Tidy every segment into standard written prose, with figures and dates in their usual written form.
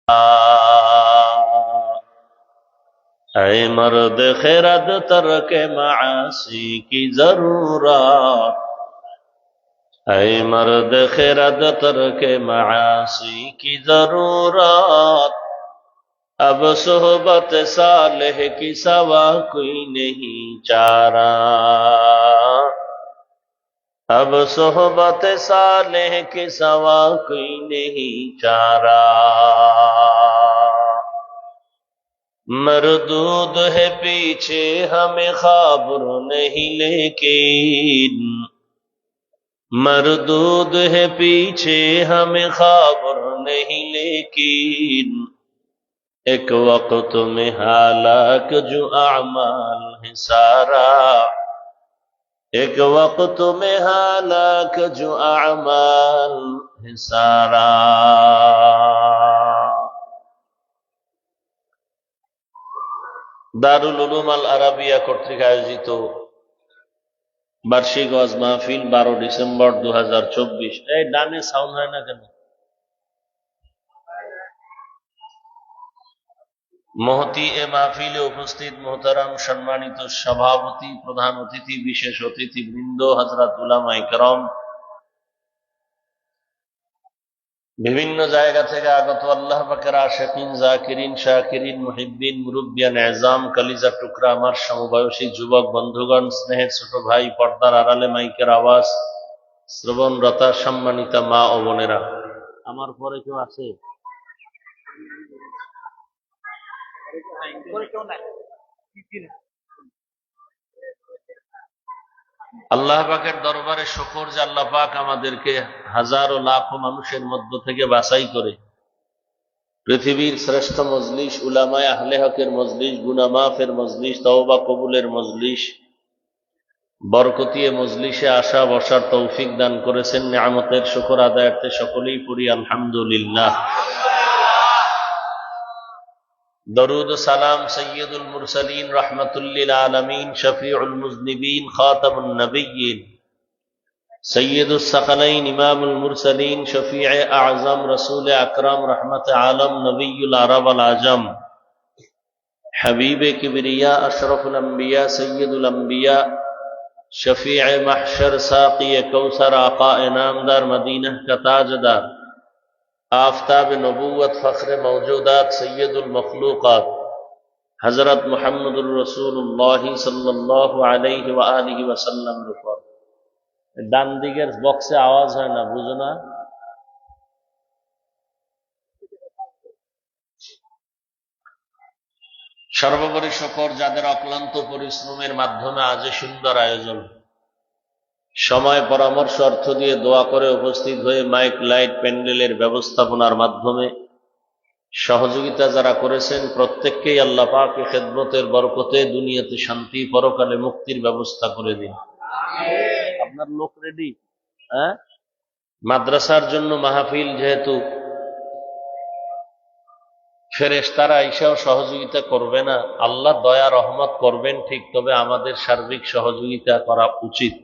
ऐ मर्द खिरद तर्क मासी की जरूरत, ऐ मर्द खिरद तर्क मासी की जरूरत, अब सोहबत सालेह की सवा कोई नहीं चारा, अब सोहबत सालेह की सवा कोई नहीं चारा। मरदूद है पीछे हमें खबर नहीं लेकिन, मरदूद है पीछे हमें खबर नहीं लेकिन, एक वक्त में हालाक जो अमाल है सारा, एक वक्त में हालाक जो अमाल है सारा। দারুল উলুম আল আরাবিয়া কর্তৃক আয়োজিত বার্ষিক ওয়াজ মাহফিল 12 ডিসেম্বর 2024। এই ডানে সাউন্ড হয় না কেন? মহতি এ মাহফিলে উপস্থিত মোহতারাম সম্মানিত সভাপতি, প্রধান অতিথি, বিশেষ অতিথি বৃন্দ, হযরত উলামায়ে কেরাম, বিভিন্ন জায়গা থেকে আগত আল্লাহ পাকের আশিকিন, জাকিরিন, শাকিরিন, মুহিব্বিন, মুরব্বিয়ান এজাম, কলিজার টুকরা আমার সমবয়সী যুবক বন্ধুগণ, স্নেহের ছোট ভাই, পর্দার আড়ালে মাইকের আওয়াজ শ্রবণরতা সম্মানিতা মা ও বোনেরা, আমার পরে কেউ আছে? আল্লাহ পাকের দরবারে শুকর যে আল্লাহ পাক আমাদেরকে হাজার ও লাখো মানুষের মধ্য থেকে বাছাই করে পৃথিবীর শ্রেষ্ঠ মজলিস, উলামায়ে আহলে হকের মজলিস, গুনাহ মাফের মজলিস, তওবা কবুলের মজলিস, বরকতিয়ে মজলিসে আসা বসার তৌফিক দান করেছেন। নিয়ামতের শুকর আদায়ার্থে সকলেই পড়ি আলহামদুলিল্লাহ। দরুদ ও সালাম সৈয়দুল মুরসালিন, রাহমাতুল লিল আলামিন, শফিউল মুজনিবিন, খাতামুন নবিয়্যিন, সৈয়দুস সাকালাইন, ইমামুল মুরসালিন, শফিয়ে আযম, রাসূল আকরাম, রহমতে আলম, নবিয়ুল আরব আল আজম, হাবিবে কিবরিয়া, আশরাফুল আম্বিয়া, সৈয়দুল আম্বিয়া, শফিয়ে মাহশর, সাকিয়ে কৌসর, আকায়ে নামদার, মদিনা का ताजदार, आफताब नबूवत, फख्र मौजूदात, सैयदुल मखलूकात, हजरत मुहम्मदुर रसूलुल्लाह सल्लल्लाहु अलैहि व आलिहि वसल्लम। ডান দিকের বক্সে আওয়াজ হয় না, বুঝো না? সর্বোপরি শুকর যাদের অক্লান্ত পরিশ্রমের মাধ্যমে আজ সুন্দর আয়োজন, সময়, পরামর্শ, অর্থ দিয়ে দোয়া করে উপস্থিত হয়ে মাইক, লাইট, প্যান্ডেলের ব্যবস্থাপনার মাধ্যমে সহযোগিতা যারা করেছেন, প্রত্যেককেই আল্লাহ পাক খেদমতের বরকতে দুনিয়াতে শান্তি, পরকালে মুক্তির ব্যবস্থা করে দিন। আপনার লোক রেডি? হ্যাঁ, মাদ্রাসার জন্য মাহফিল, যেহেতু ফেরেশতারা এসেও সহযোগিতা করবে না, আল্লাহ দয়া রহমত করবেন ঠিক, তবে আমাদের সার্বিক সহযোগিতা করা উচিত।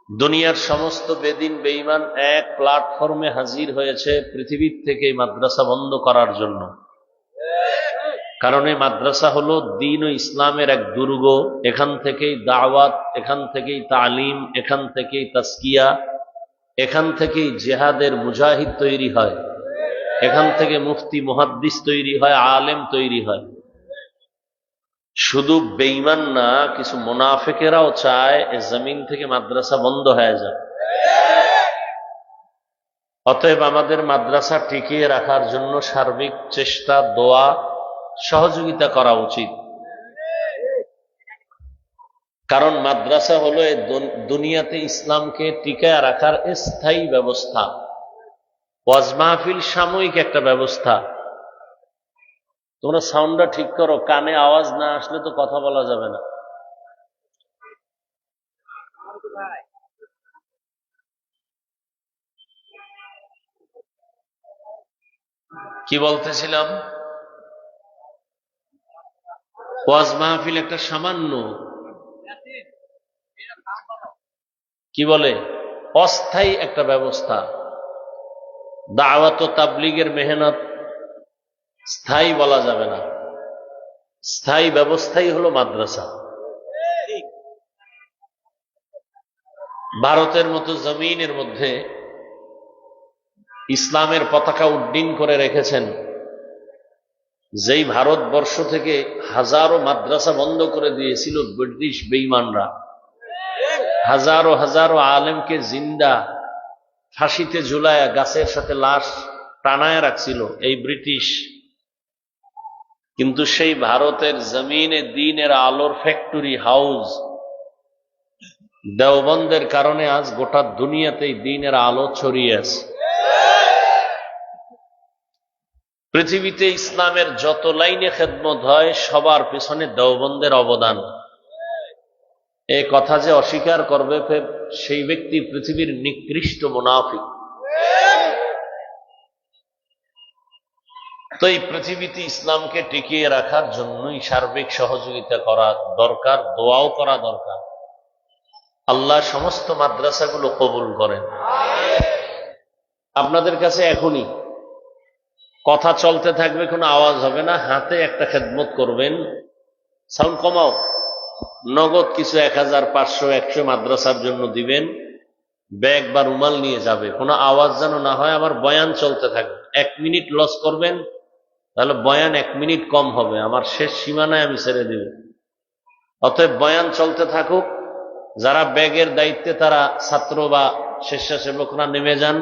দুনিয়ার সমস্ত বেদিন বেঈমান এক প্ল্যাটফর্মে হাজির হয়েছে পৃথিবীর থেকে মাদ্রাসা বন্ধ করার জন্য। কারণ এই মাদ্রাসা হলো দ্বীন ও ইসলামের এক দুর্গ। এখান থেকেই দাওয়াত, এখান থেকেই তালিম, এখান থেকেই তাসকিয়া, এখান থেকেই জিহাদের মুজাহিদ তৈরি হয়, এখান থেকে মুফতি মুহাদ্দিস তৈরি হয়, আলেম তৈরি হয়। শুধু বেঈমান না, কিছু মুনাফিকেরাও চায় এ জমিন থেকে মাদ্রাসা বন্ধ হয়ে যায়। অতএব আমাদের মাদ্রাসা টিকিয়ে রাখার জন্য সার্বিক চেষ্টা, দোয়া, সহযোগিতা করা উচিত। কারণ মাদ্রাসা হলো এই দুনিয়াতে ইসলামকে টিকায় রাখার স্থায়ী ব্যবস্থা। ওয়াজ মাহফিল সাময়িক একটা ব্যবস্থা। তোমরা সাউন্ডটা ঠিক করো, কানে আওয়াজ না আসলে তো কথা বলা যাবে না। কি বলতেছিলাম? ওয়াজ মাহফিল একটা সামান্য, কি বলে, অস্থায়ী একটা ব্যবস্থা। দাওয়াত ও তাবলীগের মেহনত স্থায়ী বলা যাবে না, স্থায়ী ব্যবস্থাই হলো মাদ্রাসা। ভারতের মতো জমিনের মধ্যে ইসলামের পতাকা উড্ডীন করে রেখেছেন, যেই ভারতবর্ষ থেকে হাজারো মাদ্রাসা বন্ধ করে দিয়েছিল ব্রিটিশ বেঈমানরা, হাজারো হাজারো আলেমকে জিন্দা ফাঁসিতে ঝুলায়া গাছের সাথে লাশ টানায় রাখছিল এই ব্রিটিশ। কিন্তু সেই ভারতের জমিনে দ্বীনের আলোর ফ্যাক্টরি হাউস দেওবন্দের কারণে আজ গোটা দুনিয়াতেই দ্বীনের আলো ছড়িয়ে আছে। পৃথিবীতে ইসলামের যত লাইনে খেদমত হয় সবার পিছনে দেওবন্দের অবদান। এই কথা যে অস্বীকার করবে সেই ব্যক্তি পৃথিবীর নিকৃষ্ট মুনাফিক। তো এই পৃথিবীতে ইসলামকে টিকিয়ে রাখার জন্যই সার্বিক সহযোগিতা করা দরকার, দোয়াও করা দরকার। আল্লাহ সমস্ত মাদ্রাসাগুলো কবুল করেন। আপনাদের কাছে এখনই কথা চলতে থাকবে, কোনো আওয়াজ হবে না, হাতে একটা খেদমত করবেন, সাউন্ড কমাও, নগদ কিছু 1000, 500, 100 মাদ্রাসার জন্য দিবেন, ব্যাগ বা রুমাল নিয়ে যাবে, কোনো আওয়াজ যেন না হয়। আমার বয়ান চলতে থাকবে, 1 মিনিট লস করবেন তাহলে বয়ান 1 মিনিট কম হবে, আমার শেষ সীমানায় আমি ছেড়ে দিব। অতএব বয়ান চলতে থাকুক। যারা ব্যাগের দায়িত্বে তারা ছাত্র বা স্বেচ্ছাসেবকরা নেমে যান।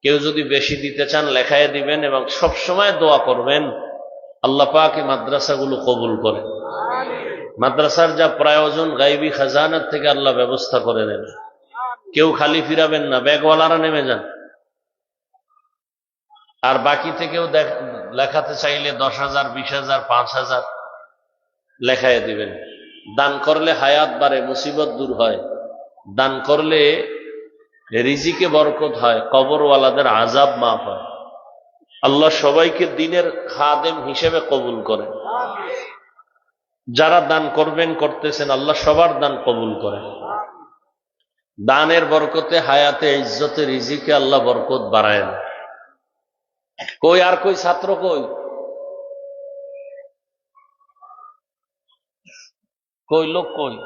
কেউ যদি বেশি দিতে চান লেখায় দিবেন, এবং সব সময় দোয়া করবেন আল্লাহ পাক এই মাদ্রাসাগুলো কবুল করে। মাদ্রাসার যা প্রয়োজন গায়বী খাজানার থেকে আল্লাহ ব্যবস্থা করে দেন। কেউ খালি ফিরাবেন না, ব্যাগওয়ালারা নেমে যান। আর বাকি থেকেও লেখাতে চাইলে 10,000, 20,000, 5,000 লেখায় দিবেন। দান করলে হায়াত বাড়ে, মুসিবত দূর হয়। দান করলে রিজিকে বরকত হয়, কবরওয়ালাদের আযাব মাফ হয়। আল্লাহ সবাইকে দ্বীনের খাদেম হিসেবে কবুল করেন। যারা দান করবেন, করতেছেন, আল্লাহ সবার দান কবুল করেন। দানের বরকতে হায়াতে, ইজ্জতে, রিজিকে আল্লাহ বরকত বাড়ায়েন। কই আর কই ছাত্র কই? কই লোক কই?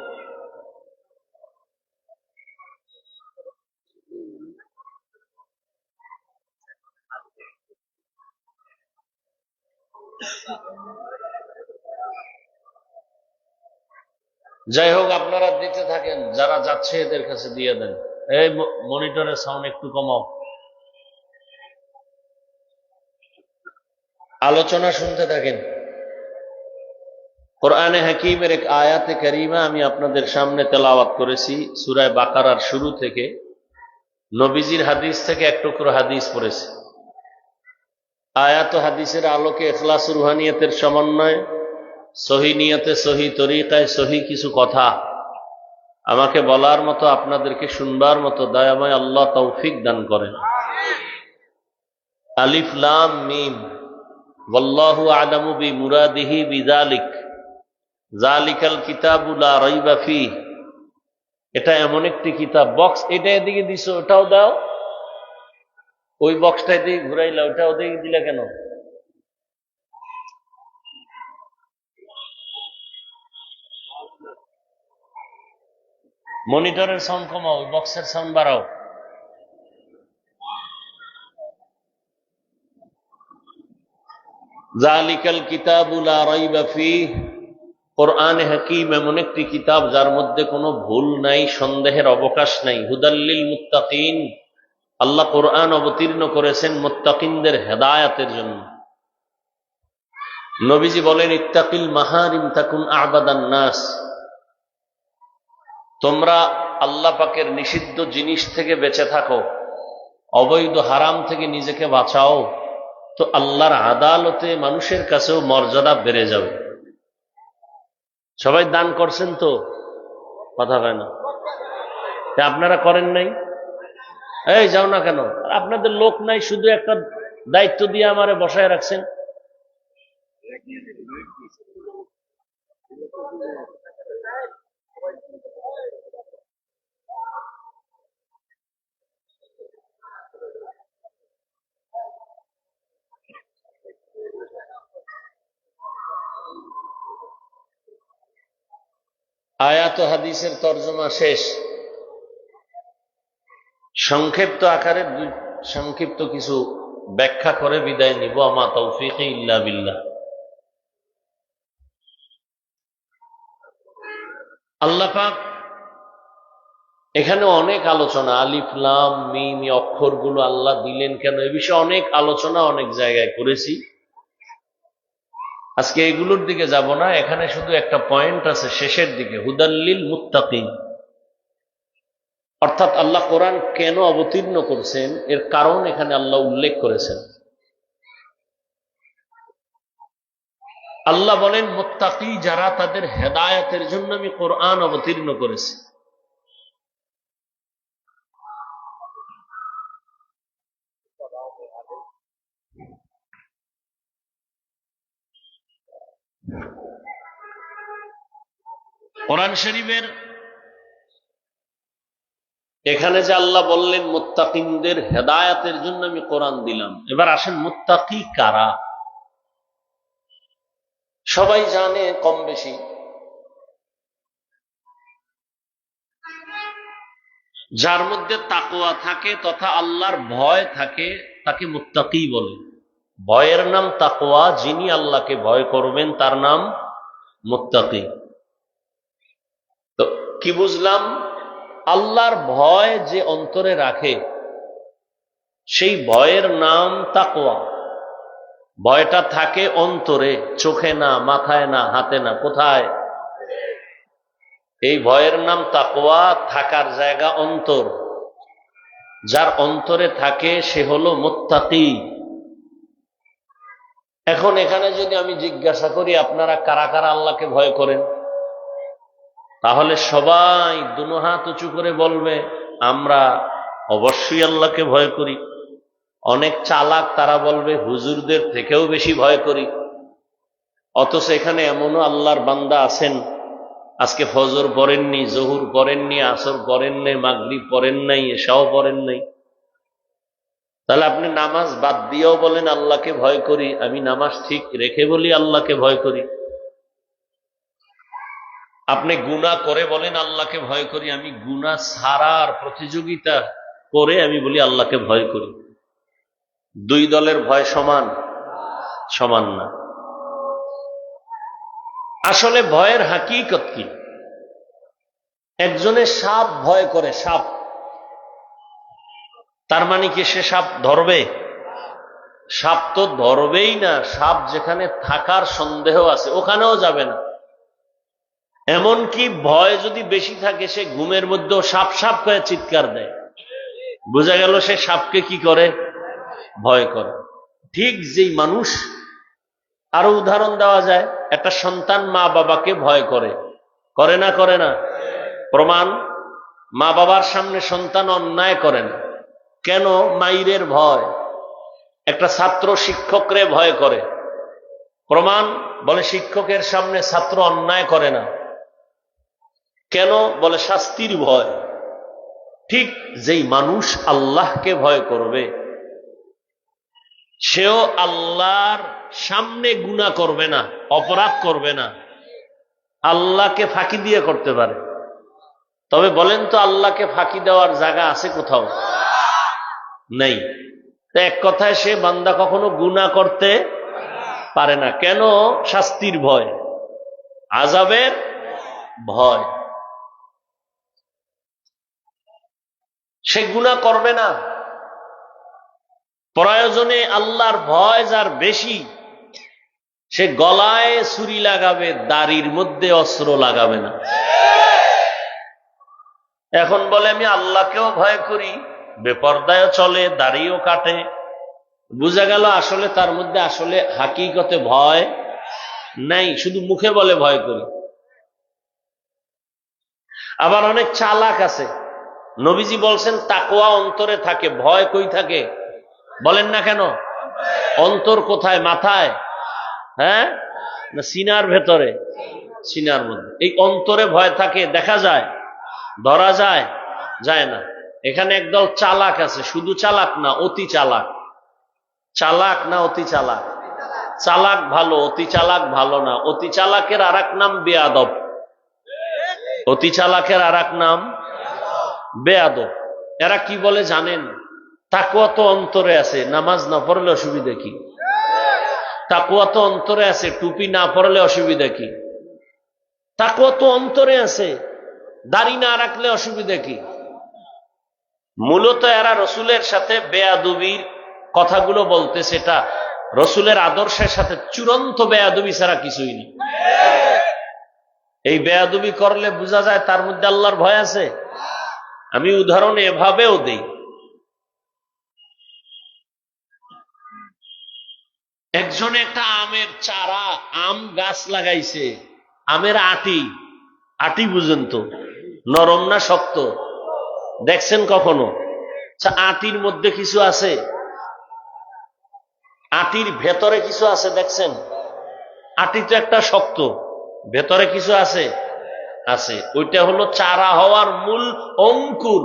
যাই হোক, আপনারা দিতে থাকেন, যারা যাচ্ছে এদের কাছে দিয়ে দেন। এই মনিটরের সাউন্ড একটু কমাও, আলোচনা শুনতে থাকেন। কোরআনে হাকিমের এক আয়াতে কারিমা আমি আপনাদের সামনে তেলাওয়াত করেছি, সূরা বাকারার শুরু থেকে। নবীজির হাদিস থেকে এক টুকরো হাদিস পড়েছি। আয়াত ও হাদিসের আলোকে ইখলাস রুহানিয়তের সমন্বয়, সহি নিয়তে, সহি তরিকায়, সহি কিছু কথা আমাকে বলার মতো, আপনাদেরকে শুনবার মতো দয়াময় আল্লাহ তৌফিক দান করেন। আলিফ লাম মিম, ওয়াল্লাহু আ'লামু বিমুরাদিহি বিযালিক, যালিকাল কিতাবু লা রাইবা ফীহ। এটা এমন একটি কিতাব। বক্স এটা এদিকে দিছো, ওটাও দাও। ওই বক্সটা এদিকে ঘুরাইলা, ওটা ওদিকে দিলা কেন? মনিটরের সাউন্ড কমাও, ওই বক্সের সাউন্ড বাড়াও। যালিকাল কিতাবু লা রাইবা ফীহ, কোরআনে হাকিম এমন একটি কিতাব যার মধ্যে কোনো ভুল নাই, সন্দেহের অবকাশ নাই। হুদাল্লিল মুত্তাকিন, আল্লাহ কোরআন অবতীর্ণ করেছেন মুত্তাকিনদের হেদায়াতের জন্য। নবীজি বলেন, ইত্তাকিল মাহারিম তাকুন আ'বাদান নাস, তোমরা আল্লাহ পাকের নিষিদ্ধ জিনিস থেকে বেঁচে থাকো, অবৈধ হারাম থেকে নিজেকে বাঁচাও, তো আল্লাহর আদালতে মানুষের কাছেও মর্যাদা বেড়ে যাবে। সবাই দান করছেন তো? কথা হয় না, আপনারা করেন নাই? এই যাও না কেন? আপনাদের লোক নাই, শুধু একটা দায়িত্ব দিয়ে আমারে বসায় রাখছেন। আয়াত ও হাদিসের তর্জমা শেষ। সংক্ষিপ্ত আকারে সংক্ষিপ্ত কিছু ব্যাখ্যা করে বিদায় নিব। আমা তৌফিকি ইল্লা বিল্লাহ। আল্লাহ পাক এখানে অনেক আলোচনা, আলিফ লাম মিম অক্ষরগুলো আল্লাহ দিলেন কেন, এ বিষয়ে অনেক আলোচনা অনেক জায়গায় করেছি। আজকে এগুলোর দিকে যাব না। এখানে শুধু একটা পয়েন্ট আছে শেষের দিকে, হুদাল্লিল মুত্তাকিন, অর্থাৎ আল্লাহ কোরআন কেন অবতীর্ণ করছেন এর কারণ এখানে আল্লাহ উল্লেখ করেছেন। আল্লাহ বলেন মুত্তাকি যারা, তাদের হেদায়েতের জন্য আমি কোরআন অবতীর্ণ করেছি। কোরআন শরীফের এখানে যে আল্লাহ বললেন মুত্তাকিনদের হেদায়েতের জন্য আমি কোরআন দিলাম, এবার আসেন মুত্তাকি কারা। সবাই জানে কম বেশি, যার মধ্যে তাকওয়া থাকে তথা আল্লাহর ভয় থাকে তাকে মুত্তাকি বলে। ভয়ের নাম তাকওয়া, যিনি আল্লাহকে ভয় করবেন তার নাম মুত্তাকি। তো কি বুঝলাম? আল্লাহর ভয় যে অন্তরে রাখে সেই ভয়ের নাম তাকওয়া। ভয়টা থাকে অন্তরে, চোখে না, মাথায় না, হাতে না, কোথায়? এই ভয়ের নাম তাকওয়া, থাকার জায়গা অন্তর। যার অন্তরে থাকে সে হলো মুত্তাকি। এখন এখানে যদি আমি জিজ্ঞাসা করি আপনারা কারা কারা আল্লাহকে ভয় করেন, তাহলে সবাই দুনো হাত উঁচু করে বলবে আমরা অবশ্যই আল্লাহকে ভয় করি। অনেক চালাক তারা বলবে হুজুরদের থেকেও বেশি ভয় করি। অথচ এখানে এমনও আল্লাহর বান্দা আছেন আজকে ফজর পড়েননি, জহুর পড়েননি, আসর পড়েন নাই, মাগরিব পড়েন নাই, এশাও পড়েন নাই। তাহলে আপনি নামাজ বাদ দিয়েও বলেন আল্লাহকে ভয় করি, আমি নামাজ ঠিক রেখে বলি আল্লাহকে ভয় করি। আপনি গুনাহ করে বলেন আল্লাহকে ভয় করি, আমি গুনাহ ছাড়ার প্রতিযোগিতা করে আমি বলি আল্লাহকে ভয় করি। দুই দলের ভয় সমান? সমান না। আসলে ভয়ের হাকিকত কি? একজনের সাপ ভয় করে, সাপ, তার মানে কি সে সাপ ধরবে? সাপ তো ধরবেই না। সাপ যেখানে থাকার সন্দেহ আছে ওখানেও যাবে না। এমনকি ভয় যদি বেশি থাকে সে ঘুমের মধ্যেও সাপ সাপ করে চিৎকার দেয়। বোঝা গেল সে সাপকে কি করে? ভয় করে। ঠিক যেই মানুষ, আরো উদাহরণ দেওয়া যায়, একটা সন্তান মা বাবাকে ভয় করে, করে না? করে না? প্রমাণ, মা বাবার সামনে সন্তান অন্যায় করে না। কেন? মাইরের ভয়। একটা ছাত্র শিক্ষকরে ভয় করে, প্রমাণ, বলে শিক্ষকের সামনে ছাত্র অন্যায় করে না। কেন? বলে শাস্তির ভয়। ঠিক যেই মানুষ আল্লাহকে ভয় করবে সেও আল্লাহর সামনে গুনাহ করবে না, অপরাধ করবে না, আল্লাহকে ফাঁকি দিয়ে করতে পারে। তবে বলেন তো আল্লাহকে ফাঁকি দেওয়ার জায়গা আছে কোথাও? নেই। এক কথায় সে বান্দা কখনো গুনাহ করতে পারে না। কেন? শাস্তির ভয়, আযাবের ভয়। সে গুনাহ করবে না। প্রয়োজনে আল্লাহর ভয় যার বেশি সে গলায় ছুরি লাগাবে, দাড়ির মধ্যে অস্ত্র লাগাবে না। এখন বলে আমি আল্লাহকেও ভয় করি, বেপরদায়ও চলে, দাড়িও কাটে। বুঝা গেল আসলে তার মধ্যে আসলে হাকিকতে ভয় নাই, শুধু মুখে বলে ভয় করি। আবার অনেক চালাক আছে। নবীজি বলছেন তাকওয়া অন্তরে থাকে, ভয় কই থাকে? বলেন না কেন? অন্তর কোথায়? মাথায়? হ্যাঁ না সিনার ভেতরে? সিনার মধ্যে। এই অন্তরে ভয় থাকে, দেখা যায়? ধরা যায়? যায় না। এখানে একদল চালাক আছে, শুধু চালাক না, অতি চালাক। চালাক না অতি চালাক? চালাক ভালো, অতি চালাক ভালো না। অতি চালাকের আর এক নাম বেয়াদব। অতি চালাকের আর এক নাম বেয়াদব। এরা কি বলে জানেন? তাকওয়া তো অন্তরে আছে, নামাজ না পড়লে অসুবিধা কি? তাকওয়া তো অন্তরে আছে, টুপি না পড়লে অসুবিধা কি? তাকওয়া তো অন্তরে আছে, দাড়ি না রাখলে অসুবিধা কি? মূলত এরা রসুলের সাথে বেয়াদবির কথাগুলো বলতে, সেটা রসুলের আদর্শের সাথে চূড়ান্ত বেয়াদবি ছাড়া কিছুই নেই। এই বেয়াদবি করলে বোঝা যায় তার মধ্যে আল্লাহর ভয় আছে। আমি উদাহরণ এভাবেও দেই। একজনে একটা আমের চারা, আম গাছ লাগাইছে, আমের আটি বুঝেন তো, নরম না শক্ত? দেখছেন কখনো? আটির মধ্যে কিছু আছে, আটির ভেতরে কিছু আছে, দেখছেন? আটি তো একটা শক্ত, ভেতরে কিছু আছে, ওইটা হলো চারা হওয়ার মূল অঙ্কুর।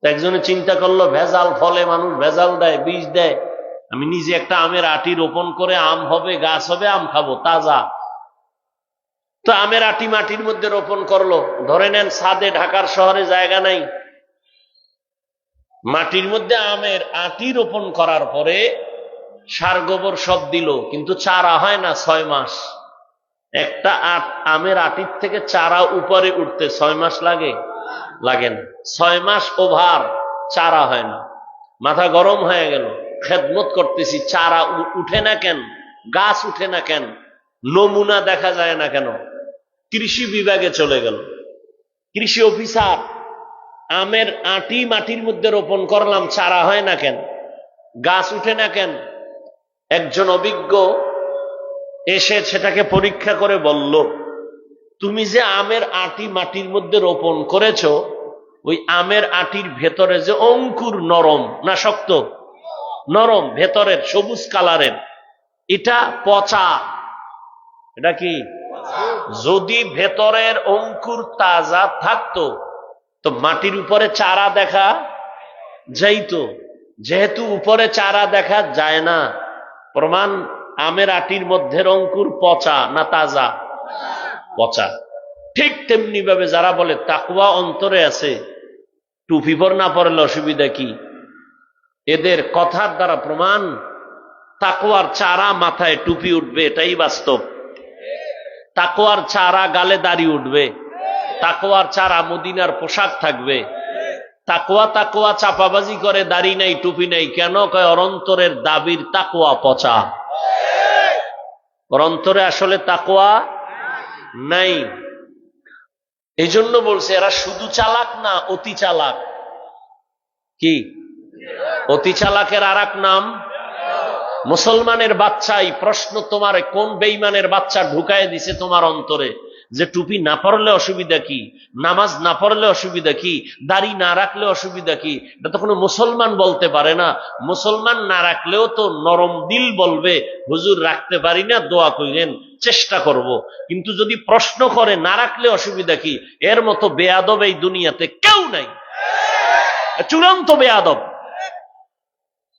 একজনে চিন্তা করলো ভেজাল ফলে মানুষ ভেজাল দেয়, বীজ দেয়, আমি নিজে একটা আমের আটি রোপণ করে আম হবে, গাছ হবে, আম খাবো তাজা। তো আমের আটি মাটির মধ্যে রোপণ করলো, ধরে নেন ছাদে, ঢাকার শহরে জায়গা নাই, মাটির মধ্যে আমের আটি রোপণ করার পরে সার গোবর সব দিল, কিন্তু চারা হয় না 6 মাস। একটা আমের আটির থেকে চারা উপরে উঠতে 6 মাস লাগে? লাগে না। 6 মাস ওভার চারা হয় না। মাথা গরম হয়ে গেল, খেদমত করতেছি, চারা উঠে না কেন, গাছ উঠে না কেন, নমুনা দেখা যায় না কেন? কৃষি বিভাগে চলে গেল, কৃষি অফিসার, আমের আটি মাটির মধ্যে রোপণ করলাম, চারা হয় না কেন, গাছ উঠে না কেন? একজন অভিজ্ঞ এসে সেটাকে পরীক্ষা করে বলল, তুমি যে আমের আটি মাটির মধ্যে রোপণ করেছো, ওই আমের আটির ভেতরে যে অঙ্কুর নরম না শক্ত? নরম, ভেতরের সবুজ কালারের, এটা পচা। এটা কি? যদি ভেতরের অঙ্কুর তাজা থাকতো তো মাটির উপরে চারা দেখা যাইতো। যেহেতু উপরে চারা দেখা যায় না, প্রমাণ আমের আটির মধ্যে অঙ্কুর পচা না তাজা? পচা। ঠিক তেমনি ভাবে যারা বলে তাকওয়া অন্তরে আছে, টুপি পর না পড়লে অসুবিধা কি, এদের কথার দ্বারা প্রমাণ তাকওয়ার চারা মাথায় টুপি উঠবে, এটাই বাস্তব। তাকওয়ার চারা গালে দাড়ি উঠবে, তাকওয়ার চারা মদিনার পোশাক থাকবে। তাকওয়া চাপাবাজি করে, দাড়ি নাই টুপি নাই, কেন? কয় অন্তরের দাবির তাকওয়া পচা, অন্তরে আসলে তাকওয়া নাই। এই জন্য বলছে এরা শুধু চালাক না, অতি চালাক। কি? অতি চালাকের আর এক নাম মুসলমানের বাচ্চাই। প্রশ্ন, তোমার কোন বেঈমানের বাচ্চা ঢুকায় দিছে তোমার অন্তরে যে টুপি না পড়লে অসুবিধা কি, নামাজ না পড়লে অসুবিধা কি, দাড়ি না রাখলে অসুবিধা কি? এটা তো কোনো মুসলমান বলতে পারে না। মুসলমান না রাখলেও তো নরম দিল বলবে, হুজুর রাখতে পারি না, দোয়া করেন, চেষ্টা করব। কিন্তু যদি প্রশ্ন করে না রাখলে অসুবিধা কি, এর মতো বেয়াদব এই দুনিয়াতে কেউ নাই, চূড়ান্ত বেয়াদব।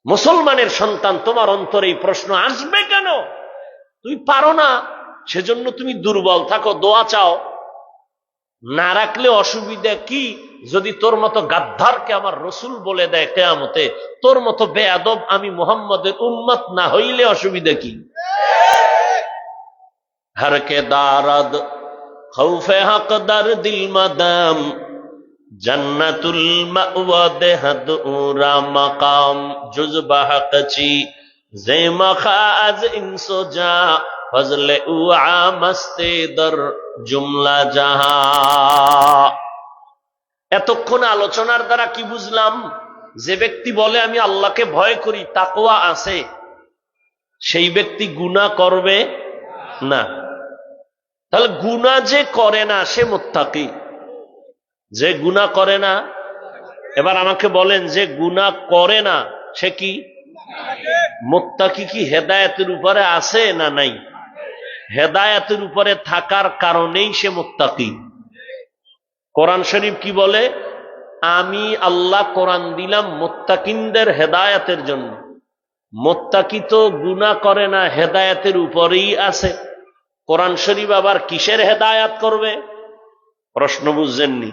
মুসলমানের সন্তান, তোমার অন্তরে এই প্রশ্ন আসবে কেন? তুমি পারো না, সেজন্য তুমি দুর্বল থাকো, দোয়া চাও। না রাখলে অসুবিধা কি? যদি তোর মতো গাদ্দারকে আমার রসুল বলে দেয় কিয়ামতে, তোর মতো বেয়াদব আমি মুহাম্মদের উম্মত না হইলে অসুবিধা কি? হর কে দারদ খৌফে হক দর দিল মাদাম, জন্নতুল মাওয়া দেহদ উরা মাকাম, জুজবা হকচি জে মখাজ ইনসো যা, ফজলে উআ মস্তে দর জুমলা জাহা। এতক্ষণ আলোচনার দ্বারা কি বুঝলাম? যে ব্যক্তি বলে আমি আল্লাহকে ভয় করি, তাকওয়া আছে, সেই ব্যক্তি গুনাহ করবে না। তাহলে গুনাহ যে করে না সে মুত্তাকি, যে গুনাহ করে না। এবার আমাকে বলেন, যে গুনাহ করে না সে কি? মুত্তাকি। কি হেদায়েতের উপরে আছে না নাই? হেদায়েতের উপরে থাকার কারণেই সে মুত্তাকি। কোরআন শরীফ কি বলে? আমি আল্লাহ কোরআন দিলাম মুত্তাকিনদের হেদায়েতের জন্য। মুত্তাকি তো গুনাহ করে না, হেদায়েতের উপরেই আছে। কোরআন শরীফ আবার কিসের হেদায়েত করবে? প্রশ্ন বুঝছেননি?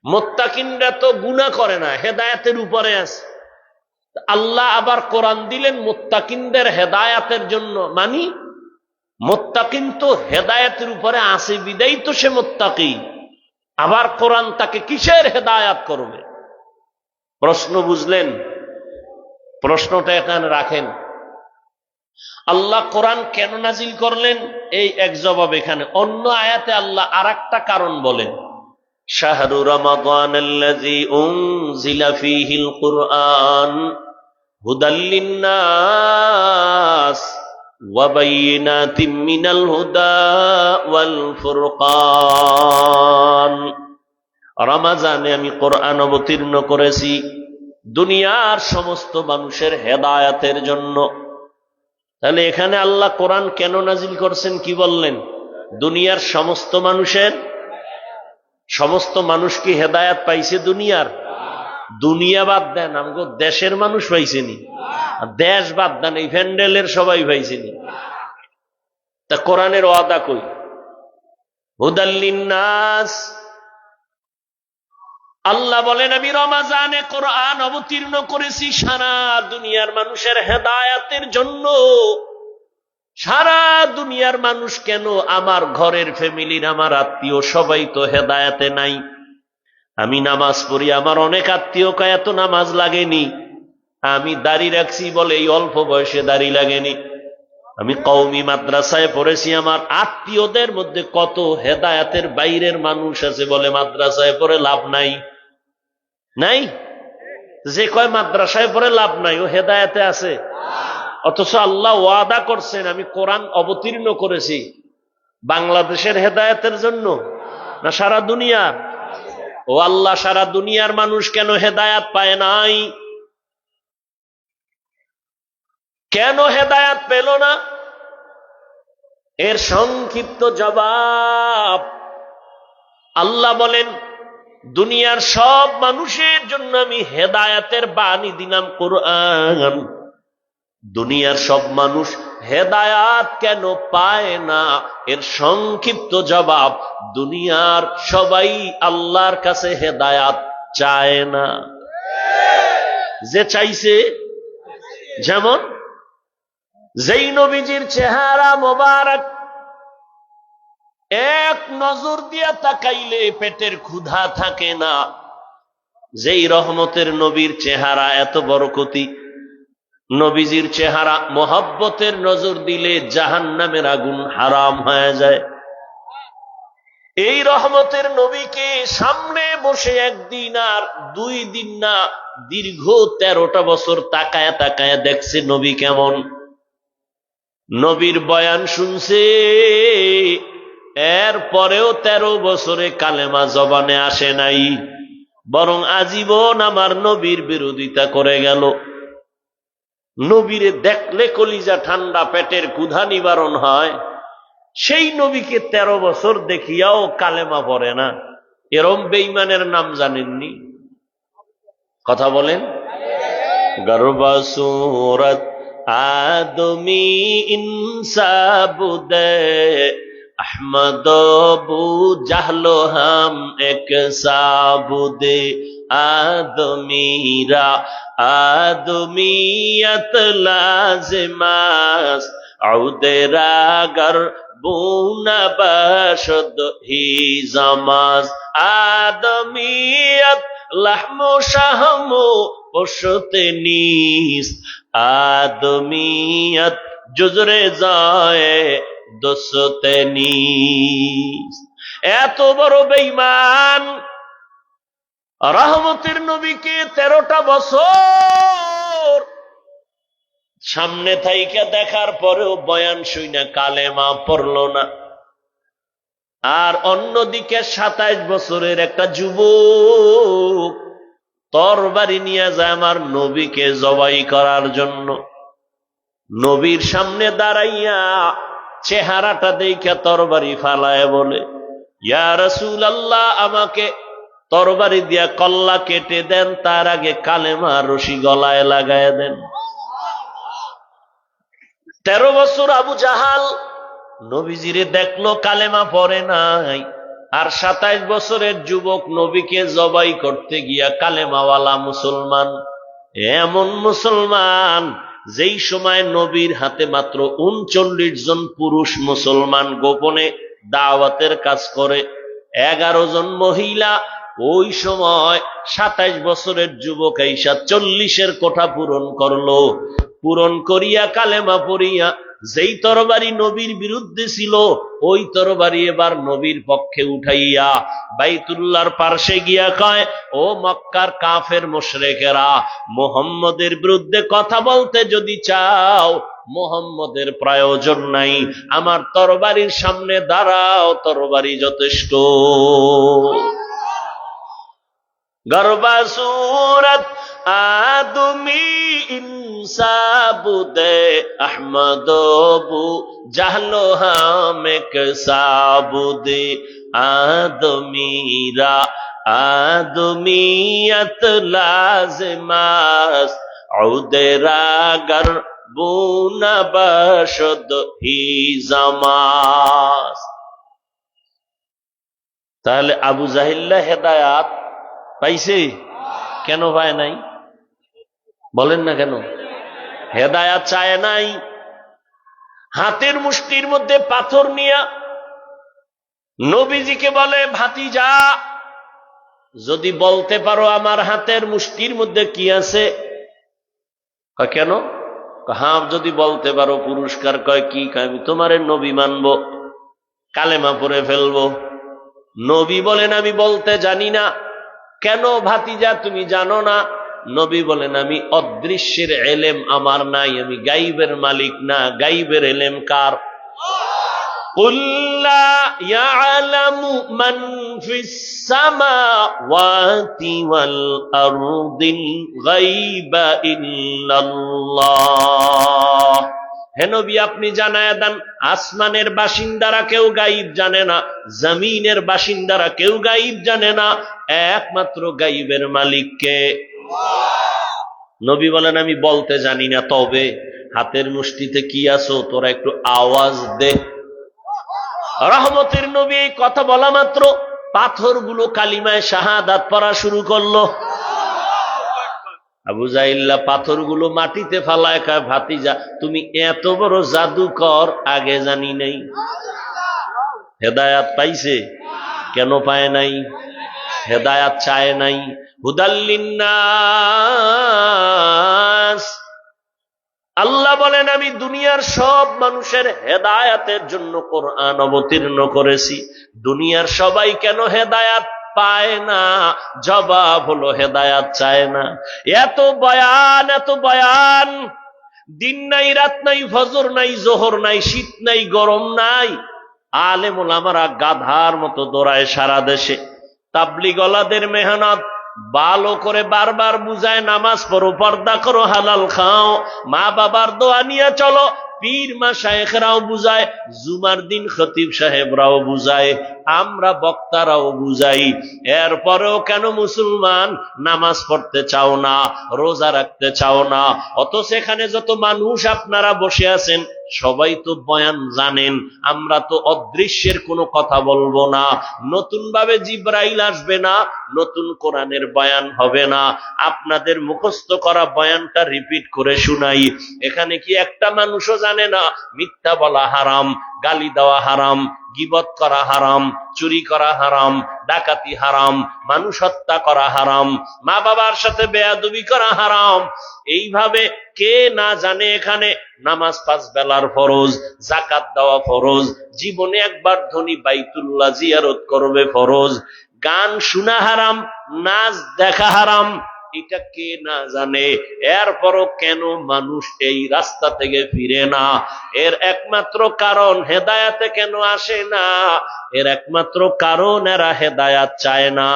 মুত্তাকিনরা তো গুনাহ করে না, হেদায়েতের উপরে আছে। আল্লাহ আবার কোরআন দিলেন মুত্তাকিনদের হেদায়েতের জন্য, মানে মুত্তাকিন তো হেদায়েতের উপরে আছে বিদায়ী তো সে মুত্তাকি, আবার কোরআন তাকে কিসের হেদায়েত করবে? প্রশ্ন বুঝলেন? প্রশ্নটা এখানে রাখেন। আল্লাহ কোরআন কেন নাজিল করলেন এই এক জবাব এখানে। অন্য আয়াতে আল্লাহ আরেকটা কারণ বলেন, শাহরু রমাদানাল্লাযী উনজিলা ফীহিল কুরআন হুদাল লিন্নাস ওয়া বাইয়িনাতিম মিনাল হুদা ওয়াল ফুরকান। রমজানে আমি কোরআন অবতীর্ণ করেছি দুনিয়ার সমস্ত মানুষের হেদায়েতের জন্য। তাহলে এখানে আল্লাহ কোরআন কেন নাজিল করছেন কি বললেন? দুনিয়ার সমস্ত মানুষের। সমস্ত মানুষ কি হেদায়েত পাইছে দুনিয়ার? দুনিয়া বাদ দেন, আমগো দেশের মানুষ পাইছেনি। দেশ বাদ দেন, এই প্যান্ডেলের সবাই পাইছেনি। তা কোরআনের ওয়াদা কই? হুদাল লিন্নাস। আল্লাহ বলেন আমি রমজানে কোরআন অবতীর্ণ করেছি সারা দুনিয়ার মানুষের হেদায়েতের জন্য। সারা দুনিয়ার মানুষ কেন? আমার ঘরের ফ্যামিলির, আমার আত্মীয় সবাই তো হেদায়েতে নাই। আমি নামাজ পড়ি, আমার অনেক আত্মীয় কয় এত নামাজ লাগেনি। আমি দাড়ি রাখছি বলে এই অল্প বয়সে দাড়ি লাগেনি। আমি কওমি মাদ্রাসায় পড়েছি, আমার আত্মীয়দের মধ্যে কত হেদায়েতের বাইরের মানুষ আছে বলে মাদ্রাসায় পড়ে লাভ নাই। নাই? যে কয় মাদ্রাসায় পড়ে লাভ নাই ও হেদায়েতে আছে। অথচ আল্লাহ ওয়াদা করছেন আমি কোরআন অবতীর্ণ করেছি বাংলাদেশের হেদায়েতের জন্য না সারা দুনিয়া? ও আল্লাহ, সারা দুনিয়ার মানুষ কেন হেদায়েত পায় নাই? কেন হেদায়েত পেল না? এর সংক্ষিপ্ত জবাব আল্লাহ বলেন দুনিয়ার সব মানুষের জন্য আমি হেদায়েতের বাণী দিলাম কোরআন। দুনিয়ার সব মানুষ হেদায়াত কেন পায় না? এর সংক্ষিপ্ত জবাব দুনিয়ার সবাই আল্লাহর কাছে হেদায়াত চায় না। যে চাইছে, যেমন যেই নবীজির চেহারা মোবারক এক নজর দিয়া তাকাইলে পেটের ক্ষুধা থাকে না, যেই রহমতের নবীর চেহারা এত বরকতি, নবীজির চেহারা মোহাব্বতের নজর দিলে জাহান্নামের আগুন হারাম হয়ে যায়। এই রহমতের নবীকে সামনে বসে একদিন আর 2 দিন না, দীর্ঘ 13টা বছর তাকায় তাকায় দেখছে নবী কেমন। নবীর বয়ান শুনছে, এর পরেও 13 বছরে কালেমা জবানে আসে নাই, বরং আজীবন আমার নবীর বিরোধিতা করে গেল। নবীরে দেখলে কলিজা ঠান্ডা, পেটের ক্ষুধা নিবারণ হয়। সেই নবীকে 13 বছর দেখিয়াও কালেমা পড়ে না। এরম বেঈমানের নাম জানেননি? কথা বলেন। গর্বা সুরত আদমি ইনসাবুদে আহমদ বু জাহলো হাম এক সাবুদে আদমিরা আদমিয়ত লাজিমাস আউদেরাগর বুনা বাশদ হি জামাজ আদমিয়ত লাহমু শাহমু পশতে নিস আদমিয়ত জুজরে যায় দোসতে নিস। এত বড় বেঈমান রহমতের নবীকে 13টা বছর সামনে থাইকা দেখার পরেও বয়ান শুইনা কালেমা পড়ল না। আর অন্যদিকে 27 বছরের একটা যুবক তরবারি নিয়ে যায় আমার নবীকে জবাই করার জন্য। নবীর সামনে দাঁড়াইয়া চেহারাটা দেখে তরবারি ফালায় বলে, ইয়া রাসূলুল্লাহ, আমাকে তরবারি দিয়া কল্লা কেটে দেন, তার আগে কালেমা রশি গলায় লাগায় দেন। 13 বছর আবু জাহাল নবীজিরে দেখলো, কালেমা পড়ে নাই। আর 27 বছরের যুবক নবীকে জবাই করতে গিয়া কালেমাওয়ালা মুসলমান, এমন মুসলমান যেই সময় নবীর হাতে মাত্র 39 জন পুরুষ মুসলমান গোপনে দাওয়াতের কাজ করে, 11 জন মহিলা। ওই সময় 27 বছরের যুবক আইসা 40-এর কোঠা পূরণ করলো। পূরণ করিয়া কালেমা পড়িয়া যেই তরবারি নবীর বিরুদ্ধে ছিল ওই তরবারি এবার নবীর পক্ষে উঠাইয়া বাইতুল্লাহর পার্শ্বে গিয়া কয়, ও মক্কার কাফের মুশরিকেরা, মুহাম্মদের বিরুদ্ধে কথা বলতে যদি চাও মুহাম্মদের প্রয়োজন নাই, আমার তরবারির সামনে দাঁড়াও, তরবারি যথেষ্ট। গর্বা সুরত আদমি ইনসাবুদে আহমদবু জাহলো হামেক সাবুদে আদমিরা আদমিয়ত লাজমাস উদেরাগর বুনা বশদ হি জামাস। তাহলে আবু জাহিল্লা হেদায়াত পাইছে? কেন পায় নাই? বলেন না কেন? হেদায়াত চায় নাই। হাতের মুষ্টির মধ্যে পাথর নিয়া নবীজিকে বলে, ভাতিজা যদি বলতে পারো আমার হাতের মুষ্টির মধ্যে কি আছে? কেন? হ্যাঁ যদি বলতে পারো পুরস্কার। কয় কি? আমি তোমারে নবী মানব, কালেমা পড়ে ফেলবো। নবী বলেন আমি বলতে জানি না। কেন ভাতিজা তুমি জানো না? নবী বলেন আমি অদৃশ্যের এলেম আমার নাই, আমি গাইবের মালিক না। গাইবের এলেম কার? কুল লা ইয়ালামু মান ফিস সামাওয়াতি ওয়াল আরদিল গায়বা ইল্লাল্লাহ। হে নবী আপনি জানায়া দেন, আসমানের বাসিন্দারা কেউ গাইব জানে না, জমিনের বাসিন্দারা কেউ গাইব জানে না, একমাত্র গাইবের মালিক কে? নবী বলেন আমি বলতে জানি না, তবে হাতের মুষ্টিতে কি আছো তোরা একটু আওয়াজ দে। রহমতের নবী এই কথা বলা মাত্র পাথরগুলো কালিমায় শাহাদাত পড়া শুরু করলো। আবু জাহিল্লা পাথরগুলো মাটিতে ফালায় কয়, ভাতিজা তুমি এত বড় জাদুকর আগে জানি নাই। হেদায়াত পাইছে? কেন পায় নাই? হেদায়াত চায় নাই। হুদাল্লিন্নাস, আল্লাহ বলেন আমি দুনিয়ার সব মানুষের হেদায়াতের জন্য কোরআন অবতীর্ণ করেছি। দুনিয়ার সবাই কেন হেদায়াত পায় না? জবাব হলো হেদায়াত চায় না। এত বয়ান, এত বয়ান, দিন নাই রাত নাই, ফজর নাই জোহর নাই, শীত নাই গরম নাই, আলেম ওলামারা গাধার মতো দৌড়ায় সারা দেশে। তাবলিগওয়ালাদের মেহনত ভালো করে বারবার বুঝায়, নামাজ পড়ো, পর্দা করো, হালাল খাও, মা বাবার দোয়া নিয়ে চলো। পীর মাশায়েখরাও বুঝায়, জুমার দিন খতিব সাহেবরাও বুঝায়, আমরা বক্তারাও বুঝাই। এরপরেও কেন মুসলমান নামাজ পড়তে চাও না, রোজা রাখতে চাও না? অথচ এখানে যত মানুষ আপনারা বসে আছেন সবাই তো বয়ান জানেন। আমরা তো অদৃশ্যের কোনো কথা বলবো না, নতুন ভাবে জিবরাইল আসবে না, নতুন কোরআনের বয়ান হবে না, আপনাদের মুখস্থ করা বয়ানটা রিপিট করে শুনাই। এখানে কি একটা মানুষও জানে না মিথ্যা বলা হারাম, গালি দেওয়া হারাম, গীবত করা হারাম, চুরি করা হারাম, ডাকাতি হারাম, মানুষ হত্যা করা হারাম, মা বাবার সাথে বেয়াদবি করা হারাম? এইভাবে কে না জানে এখানে নামাজ 5 বেলার ফরজ, যাকাত দেওয়া ফরজ, জীবনে একবার ধনী বাইতুল্লাহ জিয়ারত করবে ফরজ, গান শোনা হারাম, নাচ দেখা হারাম, এটা কে না জানে? এরপরও কেন মানুষ এই রাস্তা থেকে ফিরে না? এর একমাত্র কারণ হেদায়াতে কেন আসে না? এর একমাত্র কারণ এরা হেদায়াত চায় না।